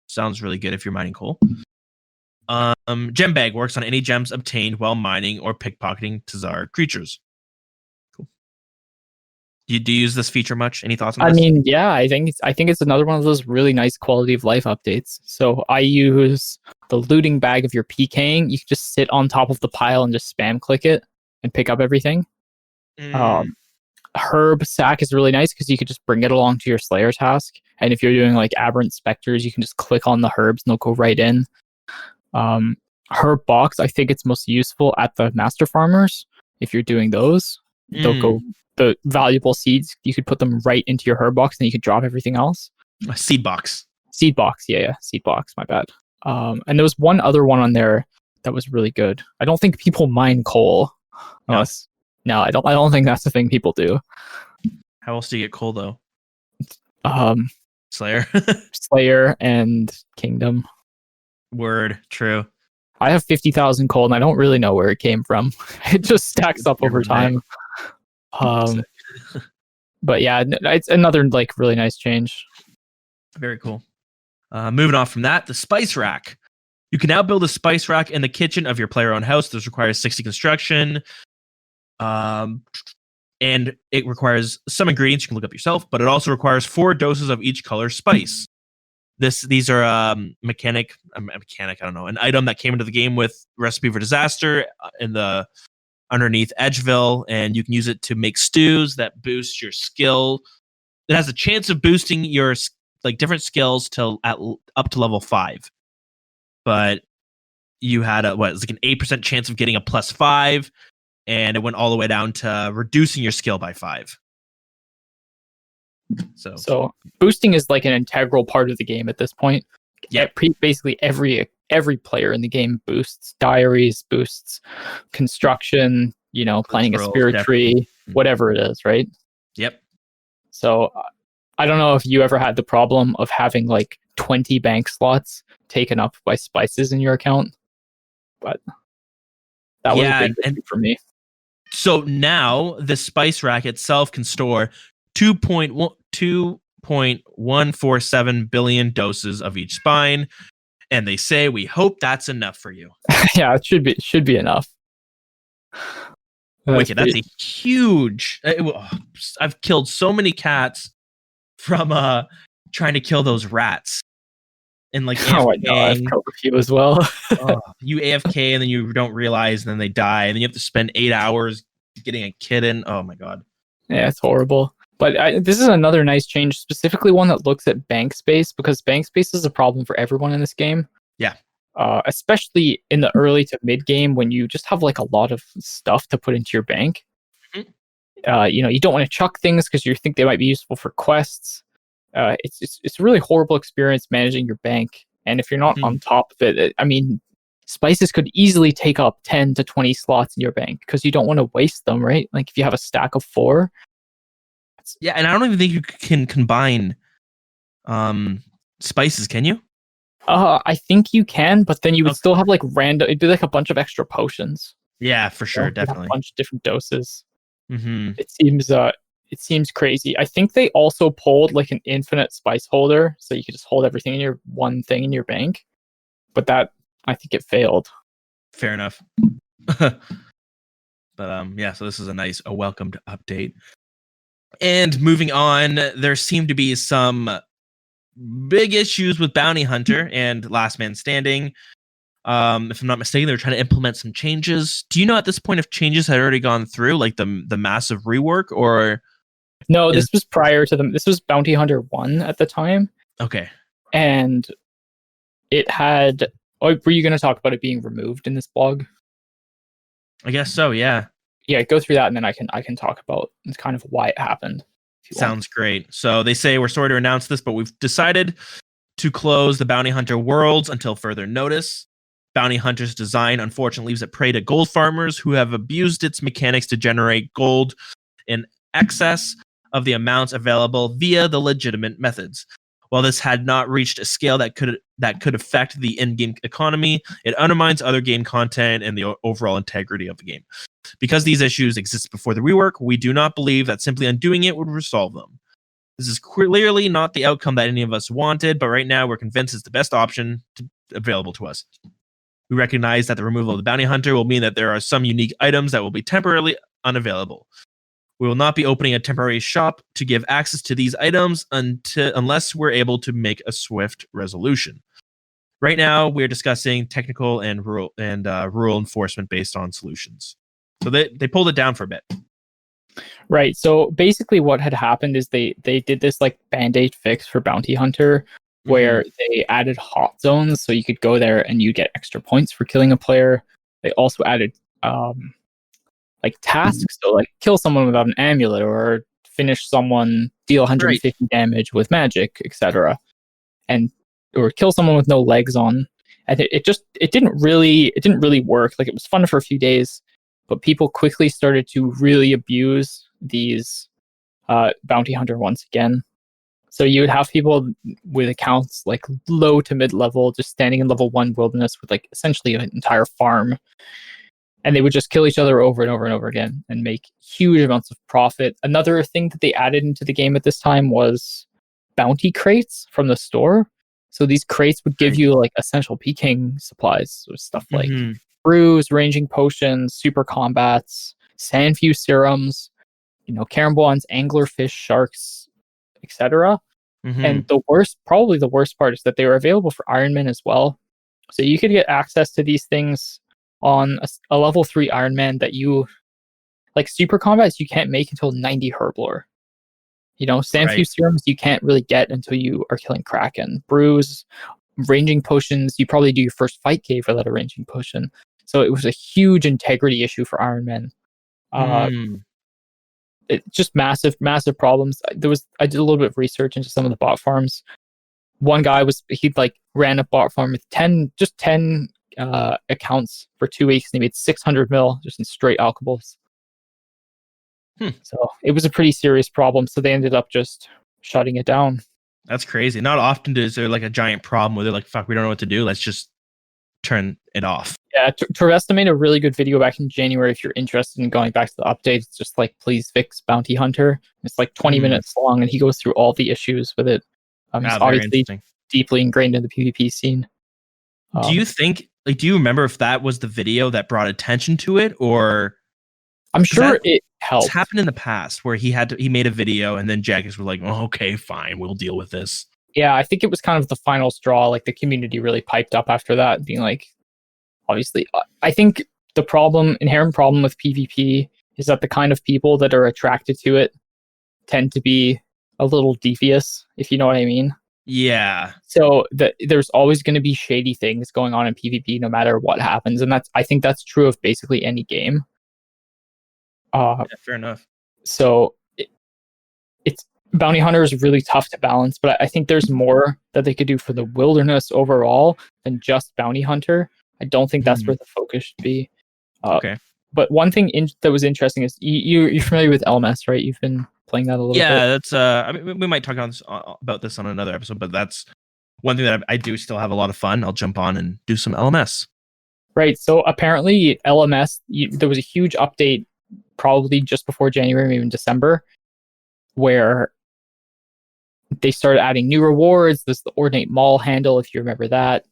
sounds really good if you're mining coal. Gem bag works on any gems obtained while mining or pickpocketing Tazar creatures. Cool. Do you use this feature much? Any thoughts on this? I mean, yeah, I think it's another one of those really nice quality of life updates. So I use the looting bag of your PKing. You can just sit on top of the pile and just spam click it and pick up everything. Herb sack is really nice because you could just bring it along to your Slayer task. And if you're doing like aberrant specters, you can just click on the herbs and they'll go right in. Herb box, I think it's most useful at the master farmers. If you're doing those, they'll go the valuable seeds. You could put them right into your herb box and you could drop everything else. A seed box. Seed box, yeah, seed box. My bad. And there was one other one on there that was really good. I don't think people mine coal. No, I don't think that's the thing people do. How else do you get coal though? Slayer. Slayer and Kingdom. Word, true. I have 50,000 coal and I don't really know where it came from. It just stacks up over time. But yeah, it's another like really nice change. Very cool. Moving on from that, the spice rack. You can now build a spice rack in the kitchen of your player-owned house. This requires 60 construction. And it requires some ingredients you can look up yourself, but it also requires 4 doses of each color spice. These are a mechanic, I don't know, an item that came into the game with Recipe for Disaster in the underneath Edgeville, and you can use it to make stews that boost your skill. It has a chance of boosting your like different skills up to level 5. But you had it was like an 8% chance of getting a +5, and it went all the way down to reducing your skill by 5. So boosting is like an integral part of the game at this point. Yeah, basically every player in the game boosts diaries, boosts construction, planning a spirit tree, whatever it is, right? Yep. So I don't know if you ever had the problem of having like 20 bank slots taken up by spices in your account, but that was a big issue for me. So now the spice rack itself can store 2.147 billion doses of each spine, and they say we hope that's enough for you. Yeah, it should be enough. Wicked, that's a huge. I've killed so many cats from trying to kill those rats. And like, oh my god, I've killed a few as well. You AFK and then you don't realize, and then they die, and then you have to spend 8 hours getting a kitten. Oh my god. Yeah, it's horrible. But this is another nice change, specifically one that looks at bank space, because bank space is a problem for everyone in this game. Yeah. Especially in the early to mid game when you just have like a lot of stuff to put into your bank. Mm-hmm. You don't want to chuck things because you think they might be useful for quests. It's a really horrible experience managing your bank, and if you're not on top of it, I mean, spices could easily take up 10 to 20 slots in your bank because you don't want to waste them, right? Like if you have a stack of 4. Yeah, and I don't even think you can combine spices, can you? I think you can, but then you would still have like random. It'd be like a bunch of extra potions. Yeah, for sure, definitely. A bunch of different doses. Mm-hmm. It seems crazy. I think they also pulled like an infinite spice holder, so you could just hold everything in your one thing in your bank. But that, I think it failed. Fair enough. But yeah, so this is a welcomed update. And moving on, there seem to be some big issues with Bounty Hunter and Last Man Standing. If I'm not mistaken, they were trying to implement some changes. Do you know at this point if changes had already gone through, like the massive rework, or? No, this was prior to them. This was Bounty Hunter 1 at the time. Okay. And it had... Oh, were you going to talk about it being removed in this blog? I guess so, yeah. Yeah, go through that, and then I can talk about kind of why it happened. Sounds great. So they say, we're sorry to announce this, but we've decided to close the Bounty Hunter worlds until further notice. Bounty Hunter's design unfortunately leaves it prey to gold farmers who have abused its mechanics to generate gold in excess of the amounts available via the legitimate methods. While this had not reached a scale that could affect the in-game economy, it undermines other game content and the overall integrity of the game. Because these issues exist before the rework, we do not believe that simply undoing it would resolve them. This is clearly not the outcome that any of us wanted, but right now we're convinced it's the best option available to us. We recognize that the removal of the Bounty Hunter will mean that there are some unique items that will be temporarily unavailable. We will not be opening a temporary shop to give access to these items unless we're able to make a swift resolution. Right now, we're discussing technical and rural enforcement based on solutions. So they pulled it down for a bit. Right. So basically what had happened is they did this like Band-Aid fix for Bounty Hunter where they added hot zones so you could go there and you get extra points for killing a player. They also added like tasks, so like kill someone without an amulet or finish someone, deal 150 damage with magic, etc. Or kill someone with no legs on. And it didn't really work. Like it was fun for a few days, but people quickly started to really abuse these Bounty Hunter once again. So you would have people with accounts like low to mid level just standing in level 1 wilderness with like essentially an entire farm. and they would just kill each other over and over and over again and make huge amounts of profit. Another thing that they added into the game at this time was bounty crates from the store. So these crates would give you like essential PKing supplies, so stuff like brews, ranging potions, super combats, sandfuse serums, carambons, anglerfish, sharks, etc. And probably the worst part is that they were available for Ironman as well. So you could get access to these things on a level 3 Ironman that you, like super combats, you can't make until 90 Herblore. Sandfuse serums you can't really get until you are killing Kraken. Brews, ranging potions, you probably do your first fight cave without a ranging potion. So it was a huge integrity issue for Ironman. It just massive problems. I did a little bit of research into some of the bot farms. One guy ran a bot farm with 10 accounts for 2 weeks, and he made 600 mil just in straight alcohols. So it was a pretty serious problem. So they ended up just shutting it down. That's crazy. Not often is there like a giant problem where they're like, "Fuck, we don't know what to do. Let's just turn it off." Yeah, Torvesta made a really good video back in January. If you're interested in going back to the update, it's just like, please fix Bounty Hunter. It's like 20 minutes long, and he goes through all the issues with it. It's obviously deeply ingrained in the PvP scene. Do you think, do you remember if that was the video that brought attention to it, or? I'm sure it helped. It's happened in the past where he made a video and then Jagex were like, "Oh, okay, fine, we'll deal with this." Yeah, I think it was kind of the final straw. Like the community really piped up after that, being like, obviously, I think the inherent problem with PvP is that the kind of people that are attracted to it tend to be a little devious, if you know what I mean. Yeah. So there's always going to be shady things going on in PvP no matter what happens. And I think that's true of basically any game. Yeah, fair enough. So it's Bounty Hunter is really tough to balance, but I think there's more that they could do for the wilderness overall than just Bounty Hunter. I don't think that's where the focus should be. Okay. But one thing that was interesting is you're familiar with LMS, right? You've been playing that a little bit. Yeah, that's I mean, we might talk about this on another episode, but that's one thing that I do still have a lot of fun. I'll jump on and do some LMS. Right. So apparently LMS, there was a huge update probably just before January, maybe in December, where they started adding new rewards. There's the Ordinate Mall handle, if you remember that.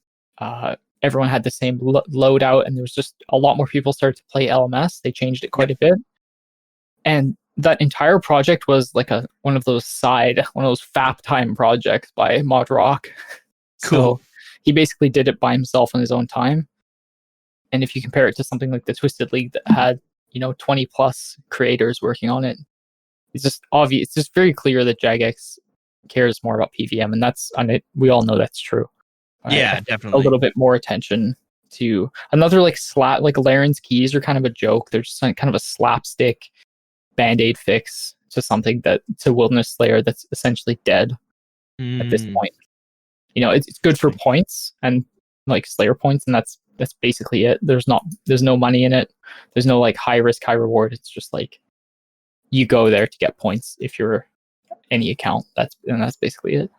Everyone had the same loadout, and there was just a lot more people started to play LMS. They changed it quite a bit. And that entire project was like one of those FAP time projects by Modrock. Cool. So he basically did it by himself on his own time. And if you compare it to something like the Twisted League that had 20 plus creators working on it, it's just obvious. It's just very clear that Jagex cares more about PVM, and we all know that's true. Yeah, definitely. A little bit more attention to another like Laren's keys are kind of a joke. They're just kind of a slapstick band-aid fix to something to Wilderness Slayer that's essentially dead at this point. It's good for points and like Slayer points, and that's basically it. There's no money in it. There's no like high risk, high reward. It's just like you go there to get points if you're any account. That's basically it.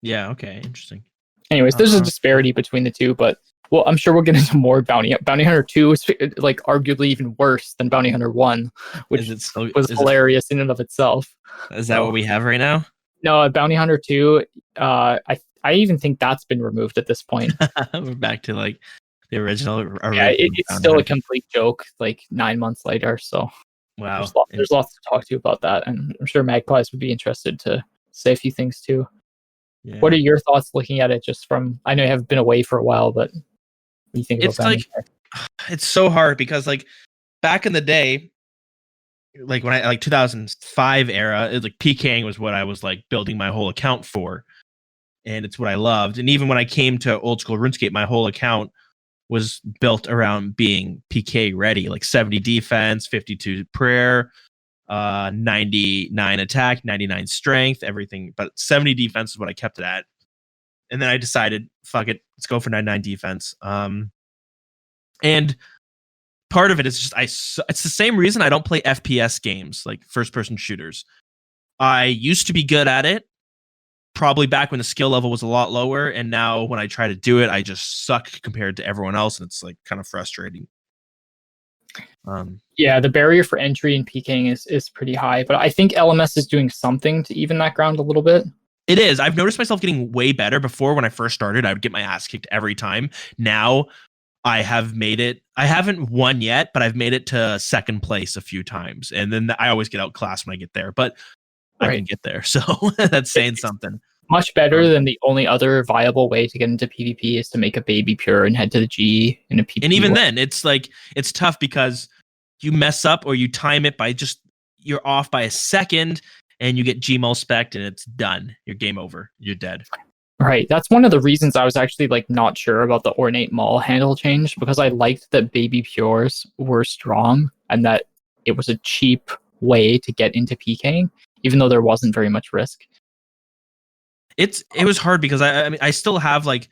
Yeah. Okay. Interesting. Anyways, there's a disparity between the two, but I'm sure we'll get into more Bounty Hunter 2 is like arguably even worse than Bounty Hunter 1, which was hilarious in and of itself. Is that what we have right now? No, Bounty Hunter 2, I even think that's been removed at this point. We're back to like the original. Yeah, it's still a complete joke like 9 months later. So wow, there's lots to talk to you about that, and I'm sure Magpies would be interested to say a few things too. Yeah. What are your thoughts looking at it? Just from, I know you have been away for a while, but what do you think about Bounty Hunter? It's so hard because like back in the day, like when I 2005 era, it was like PKing was what I was like building my whole account for, and it's what I loved. And even when I came to old school RuneScape, my whole account was built around being PK ready, like 70 defense, 52 prayer, 99 attack, 99 strength, everything. But 70 defense is what I kept it at. And then I decided, fuck it, let's go for 99 defense. And part of it is just it's the same reason I don't play FPS games, like first person shooters. I used to be good at it, probably back when the skill level was a lot lower, and now when I try to do it, I just suck compared to everyone else, and it's like kind of frustrating. Yeah, the barrier for entry in PKing is pretty high, but I think LMS is doing something to even that ground a little bit. It is. I've noticed myself getting way better. Before, when I first started, I would get my ass kicked every time. Now I have made it. I haven't won yet, but I've made it to second place a few times. And then I always get outclassed when I get there, but I can get there. So that's saying something. Much better than the only other viable way to get into PvP is to make a baby pure and head to the G in a PvP. And even then, it's like, it's tough because you mess up or you time it by just, you're off by a second and you get Gmail spec'd and it's done. You're game over. You're dead. Right. That's one of the reasons I was actually like not sure about the ornate maul handle change, because I liked that baby pures were strong and that it was a cheap way to get into PKing, even though there wasn't very much risk. It was hard because I mean, I still have like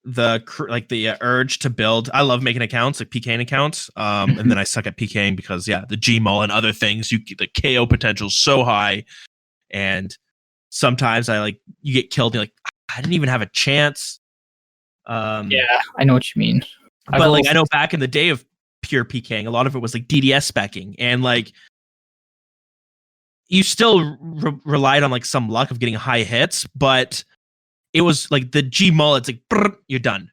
the urge to build. I love making accounts, like PKing accounts. And then I suck at PKing because the Gmail and other things, the KO potential is so high. And sometimes you get killed and you're like, I didn't even have a chance. Yeah, I know what you mean. But I know back in the day of pure PKing, a lot of it was like DDS specking, and like you still relied on like some luck of getting high hits, but it was like the G mullet, it's like brr, you're done.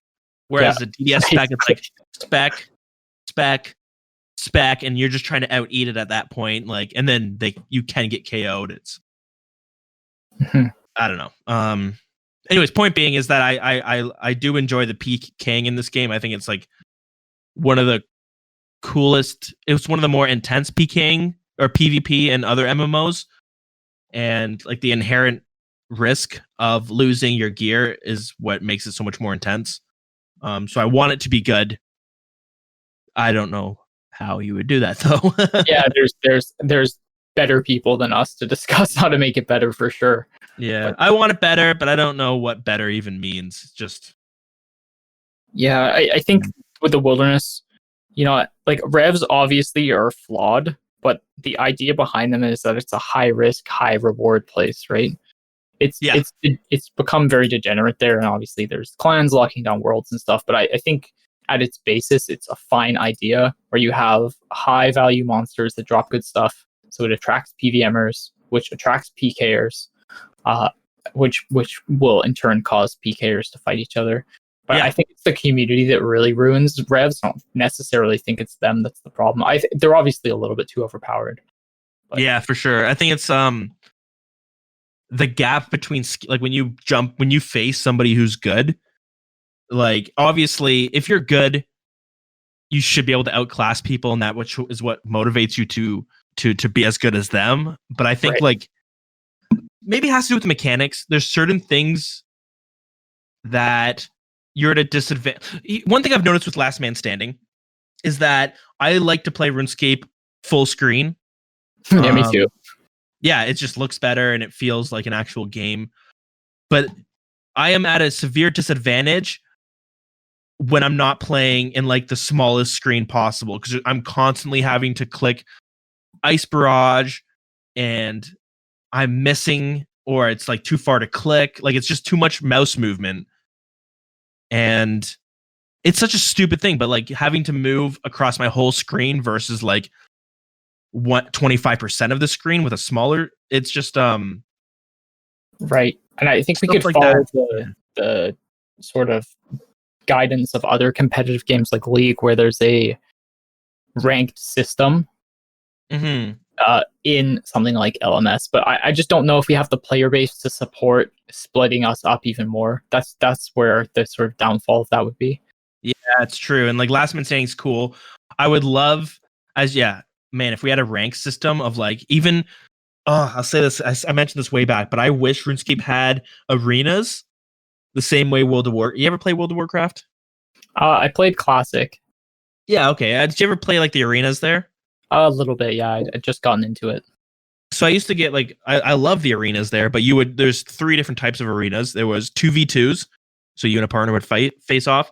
Whereas the DDS spec, it's like spec, and you're just trying to out eat it at that point. Like, and then you can get KO'd. It's I don't know. Anyways, point being is that I do enjoy the PKing in this game. I think it's like one of the coolest. It was one of the more intense PKing or PvP and other MMOs, and like the inherent risk of losing your gear is what makes it so much more intense. So I want it to be good. I don't know how you would do that though. Yeah, there's better people than us to discuss how to make it better for sure. Yeah, I want it better, but I don't know what better even means. It's just yeah, I think with the wilderness, like revs obviously are flawed, but the idea behind them is that it's a high risk, high reward place, right? It's become very degenerate there, and obviously there's clans locking down worlds and stuff. But I think at its basis, it's a fine idea where you have high value monsters that drop good stuff, so it attracts PVMers, which attracts PKers, which will in turn cause PKers to fight each other. But I think it's the community that really ruins revs. I don't necessarily think it's them that's the problem. They're obviously a little bit too overpowered. But. Yeah, for sure. I think it's the gap between like when you face somebody who's good. Like obviously, if you're good, you should be able to outclass people, and that which is what motivates you to be as good as them. But I think like maybe it has to do with the mechanics. There's certain things that you're at a disadvantage. One thing I've noticed with Last Man Standing is that I like to play RuneScape full screen. Yeah, me too. Yeah, it just looks better and it feels like an actual game. But I am at a severe disadvantage when I'm not playing in like the smallest screen possible, because I'm constantly having to click Ice Barrage and I'm missing, or it's like too far to click. Like it's just too much mouse movement. And it's such a stupid thing, but like having to move across my whole screen versus like 25% of the screen with a smaller, it's just right. And I think we could like follow the sort of guidance of other competitive games like League, where there's a ranked system in something like LMS. But I just don't know if we have the player base to support splitting us up even more. That's where the sort of downfall of that would be. Yeah, it's true. And like Last Man Standing is cool. I would love if we had a rank system of like even I'll say this, I mentioned this way back, but I wish RuneScape had arenas the same way World of Warcraft. You ever play World of Warcraft? I played Classic. Yeah, okay. Did you ever play like the arenas there? A little bit, yeah. I just gotten into it. So I used to get like I love the arenas there, but there's 3 different types of arenas. There was 2v2s, so you and a partner would face off,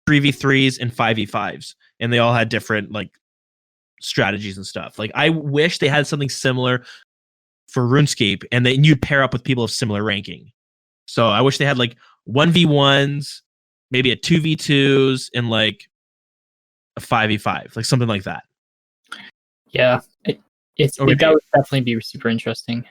3v3s, and 5v5s, and they all had different like strategies and stuff. Like I wish they had something similar for RuneScape, and then you'd pair up with people of similar ranking. So I wish they had like 1v1s, maybe a 2v2s, and like a 5v5, like something like that. Yeah, that would definitely be super interesting.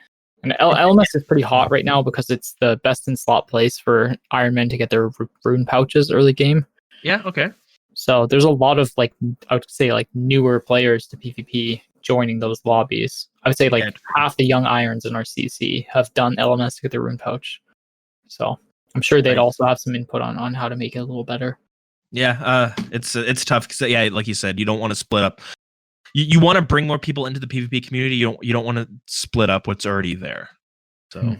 And LMS is pretty hot right now because it's the best in slot place for Iron Men to get their rune pouches early game. Yeah, okay. So there's a lot of like, I would say like newer players to PvP joining those lobbies. I would say like half the young irons in our CC have done LMS to get their rune pouch. So I'm sure they'd also have some input on how to make it a little better. Yeah, it's tough because like you said, you don't want to split up. You want to bring more people into the PvP community. You don't want to split up what's already there. So,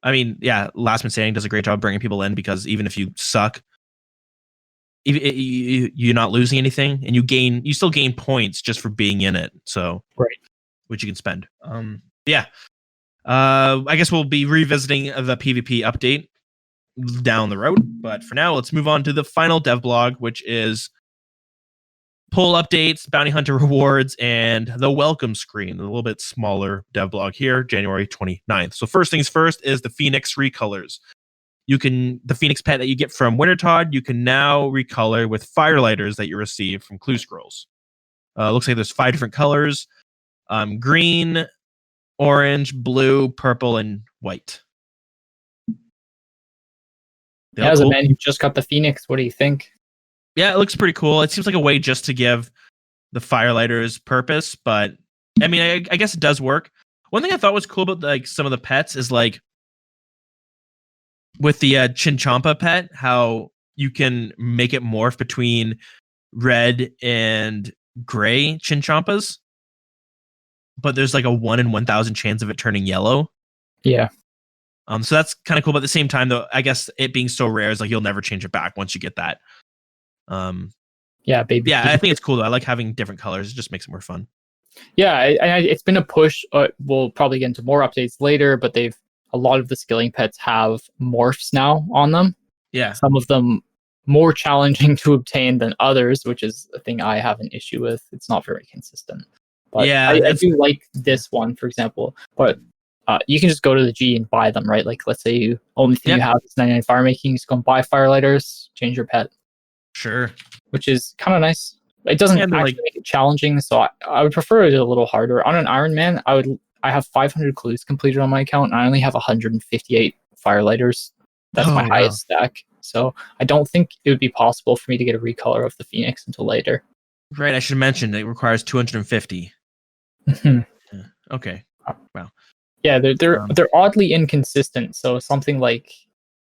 I mean, yeah, Last Man Standing does a great job bringing people in because even if you suck, you're not losing anything, and you still gain points just for being in it. So, right, which you can spend. Yeah. I guess we'll be revisiting the PvP update down the road, but for now, let's move on to the final dev blog, which is poll updates, bounty hunter rewards, and the welcome screen. A little bit smaller dev blog here, January 29th. So first things first is the Phoenix recolors. The Phoenix pet that you get from Wintertodd, you can now recolor with firelighters that you receive from Clue Scrolls. Looks like there's 5 different colors: green, orange, blue, purple, and white. As a man who just got the Phoenix, what do you think? Yeah, it looks pretty cool. It seems like a way just to give the firelighters purpose, but I mean, I guess it does work. One thing I thought was cool about like some of the pets is like with the Chinchompa pet, how you can make it morph between red and gray Chinchompas, but there's like a 1 in 1,000 chance of it turning yellow. Yeah. So that's kind of cool. But at the same time, though, I guess it being so rare is like you'll never change it back once you get that. Yeah, baby. Yeah, I think it's cool though. I like having different colors. It just makes it more fun. Yeah, it's been a push. We'll probably get into more updates later, but a lot of the skilling pets have morphs now on them. Yeah, some of them more challenging to obtain than others, which is a thing I have an issue with. It's not very consistent. But yeah, I do like this one, for example. But you can just go to the G and buy them, right? Like, let's say you only thing you have is 99 fire making. You just go and buy firelighters, change your pet. Sure. Which is kind of nice. It doesn't actually make it challenging, so I would prefer it a little harder. On an Iron Man, I have 500 clues completed on my account, and I only have 158 firelighters. That's my highest stack. So I don't think it would be possible for me to get a recolor of the Phoenix until later. Right, I should mention it requires 250. Okay. Wow. Yeah, they're oddly inconsistent. So something like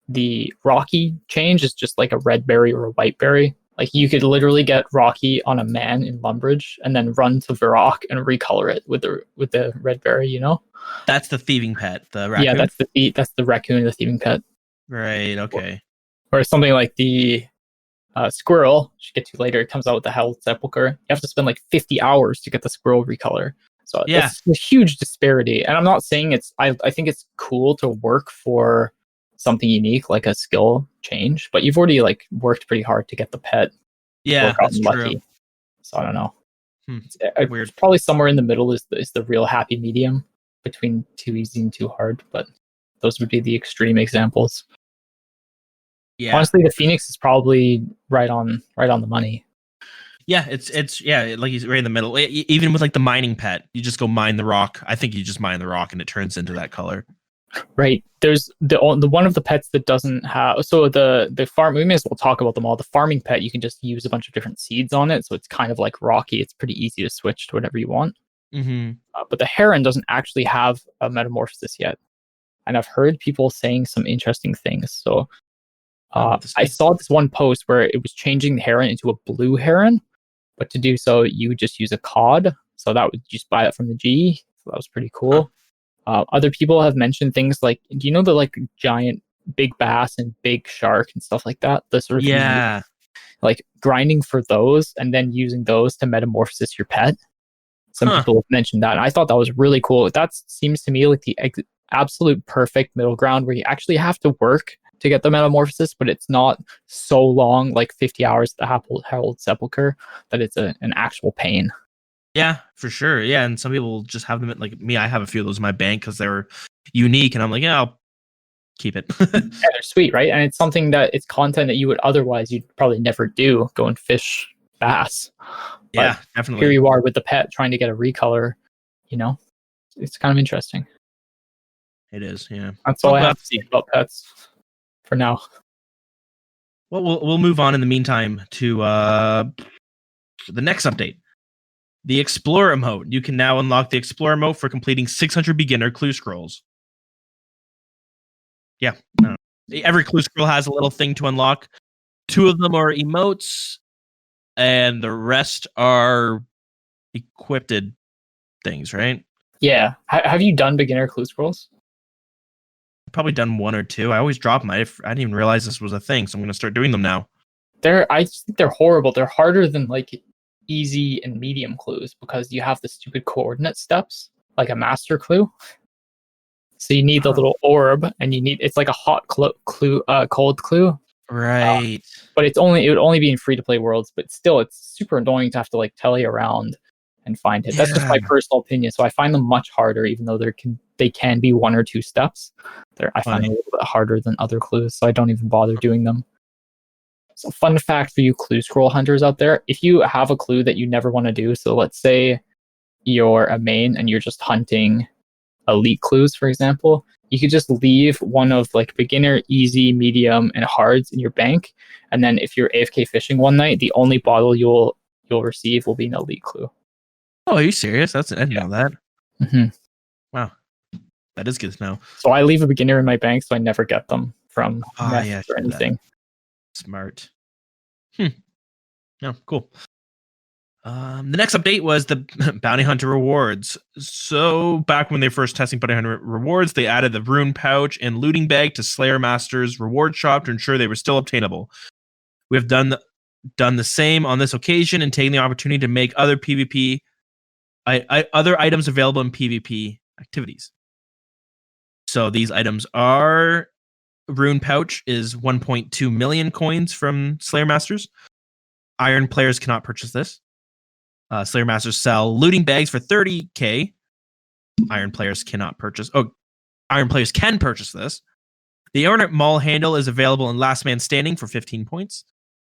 the Rocky change is just like a red berry or a white berry. Like you could literally get Rocky on a man in Lumbridge and then run to Varrock and recolor it with the red berry. You know, that's the thieving pet. The raccoon. Yeah, that's the raccoon, the thieving pet. Right. Okay. Or something like the squirrel, which we'll get to later. It comes out with the Hell's Sepulchre. You have to spend like 50 hours to get the squirrel recolor. So it's a huge disparity. And I'm not saying I think it's cool to work for something unique like a skill change, but you've already like worked pretty hard to get the pet. Yeah, that's lucky. True. So I don't know. Weird. Probably somewhere in the middle is the real happy medium between too easy and too hard, but those would be the extreme examples. Yeah. Honestly, the Phoenix is probably right on the money. Yeah, it's like he's right in the middle. Even with like the mining pet, you just go mine the rock. I think you just mine the rock and it turns into that color. Right. There's the one of the pets that doesn't have. So the farm. We may as well talk about them all. The farming pet, you can just use a bunch of different seeds on it, so it's kind of like Rocky. It's pretty easy to switch to whatever you want. Mm-hmm. But the heron doesn't actually have a metamorphosis yet, and I've heard people saying some interesting things. So I saw this one post where it was changing the heron into a blue heron, but to do so, you would just use a cod. So that would just buy it from the G. So that was pretty cool. Other people have mentioned things like, do you know the like giant big bass and big shark and stuff like that? The sort of like grinding for those and then using those to metamorphosis your pet. Some people have mentioned that, and I thought that was really cool. That seems to me like the absolute perfect middle ground where you actually have to work to get the metamorphosis, but it's not so long, like 50 hours at the Herald Sepulchre, that it's an actual pain. Yeah, for sure. Yeah, and some people just have them like me. I have a few of those in my bank because they're unique, and I'm like, yeah, I'll keep it. Yeah, they're sweet, right? And it's something that it's content that you'd probably never do. Go and fish bass. Yeah, But definitely. here you are with the pet trying to get a recolor. It's kind of interesting. It is. Yeah. That's all I Well, have to say about pets for now. Well, we'll move on in the meantime to the next update. The Explorer mode. You can now unlock the Explorer mode for completing 600 beginner clue scrolls. Yeah. Every clue scroll has a little thing to unlock. 2 of them are emotes, and the rest are equipped things, right? Yeah. Have you done beginner clue scrolls? I've probably done 1 or 2. I always drop them. I didn't even realize this was a thing, so I'm going to start doing them now. I just think they're horrible. They're harder than like easy and medium clues because you have the stupid coordinate steps, like a master clue. So you need the little orb, and it's like a hot clue, cold clue. Right. But it would only be in free to play worlds. But still, it's super annoying to have to like tally around and find it. That's just my personal opinion. So I find them much harder, even though they can be 1 or 2 steps. I find them a little bit harder than other clues, so I don't even bother doing them. So fun fact for you clue scroll hunters out there, if you have a clue that you never want to do, so let's say you're a main and you're just hunting elite clues, for example, you could just leave one of like beginner, easy, medium, and hards in your bank, and then if you're AFK fishing one night, the only bottle you'll receive will be an elite clue. Oh, are you serious? I didn't know that. Mm-hmm. Wow. That is good to know. So I leave a beginner in my bank so I never get them from Nest or anything. Smart. Oh, cool. The next update was the Bounty Hunter rewards. So back when they first testing Bounty Hunter rewards, they added the rune pouch and looting bag to Slayer Master's reward shop to ensure they were still obtainable. We have done the same on this occasion and taken the opportunity to make other PvP other items available in PvP activities. So these items are Rune Pouch is 1.2 million coins from Slayer Masters. Iron players cannot purchase this. Slayer Masters sell looting bags for 30k. Iron players cannot purchase. Oh, Iron players can purchase this. The Ornate Maul handle is available in Last Man Standing for 15 points.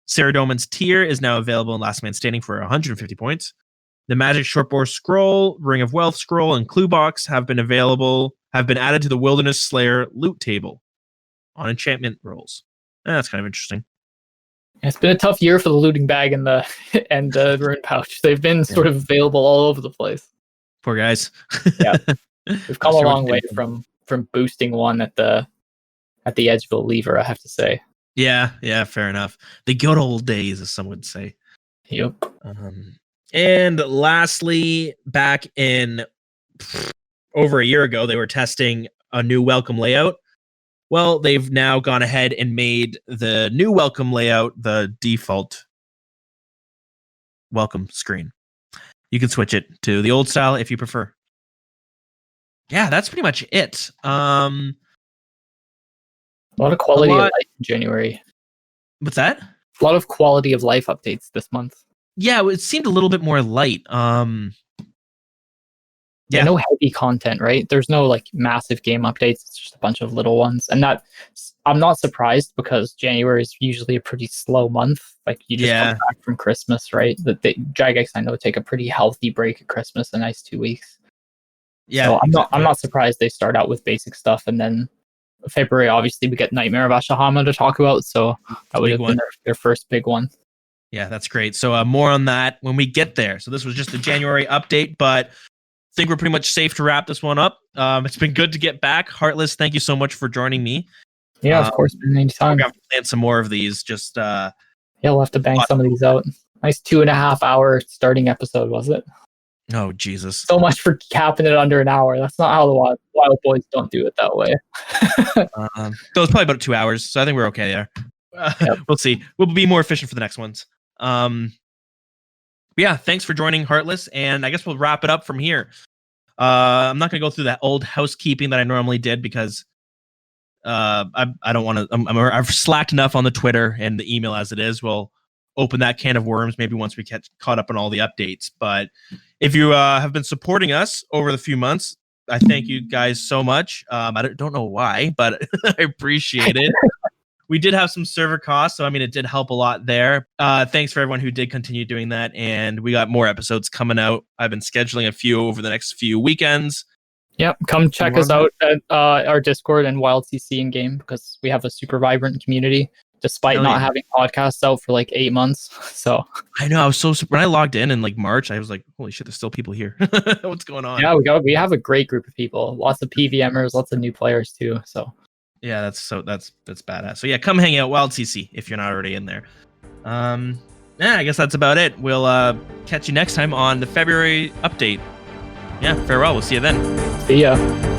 Saradomin's Tier is now available in Last Man Standing for 150 points. The Magic Shortbow Scroll, Ring of Wealth Scroll, and Clue Box have been added to the Wilderness Slayer loot table on enchantment rolls. That's kind of interesting. It's been a tough year for the looting bag and the rune pouch. They've been sort of available all over the place. Poor guys. Yeah, we've come a long way from boosting one at the edge of a lever, I have to say. Yeah, fair enough. The good old days, as some would say. Yep. And lastly, back in over a year ago, they were testing a new welcome layout. Well, they've now gone ahead and made the new welcome layout the default welcome screen. You can switch it to the old style if you prefer. Yeah, that's pretty much it. A lot of quality of life in January. What's that? A lot of quality of life updates this month. Yeah, it seemed a little bit more light. Yeah, no heavy content, right? There's no like massive game updates. It's just a bunch of little ones. And that I'm not surprised because January is usually a pretty slow month. Like you just come back from Christmas, right? The Jagex I know take a pretty healthy break at Christmas, a nice 2 weeks. Yeah. So I'm not surprised they start out with basic stuff, and then February obviously we get Nightmare of Ashahama to talk about, so that would have been their first big one. Yeah, that's great. So more on that when we get there. So this was just a January update, but I think we're pretty much safe to wrap this one up. It's been good to get back. Heartless, thank you so much for joining me. Yeah, of course, anytime. We're going to have to plan some more of these. Just yeah, we'll have to bang some of these out. Nice 2.5 hour starting episode, was it? Oh, Jesus. So much for capping it under an hour. That's not how the Wild Boys don't do it that way. That was probably about 2 hours, so I think we're okay there. Yep. We'll see. We'll be more efficient for the next ones. Yeah, thanks for joining, Heartless, and I guess we'll wrap it up from here. I'm not going to go through that old housekeeping that I normally did because I don't want to. I've slacked enough on the Twitter and the email as it is. We'll open that can of worms maybe once we get caught up on all the updates. But if you have been supporting us over the few months, I thank you guys so much. I don't know why, but I appreciate it. we did have some server costs, so I mean, it did help a lot there. Thanks for everyone who did continue doing that, and we got more episodes coming out. I've been scheduling a few over the next few weekends. Yep, come check us out at our Discord and Wild CC in game, because we have a super vibrant community, despite not having podcasts out for like 8 months. So I know, I was so when I logged in like March, I was like, holy shit, there's still people here. What's going on? Yeah, we have a great group of people, lots of PVMers, lots of new players too. So yeah, that's badass. So yeah, come hang out Wild CC if you're not already in there. Yeah, I guess that's about it. We'll catch you next time on the February update. Yeah, farewell. We'll see you then. see ya.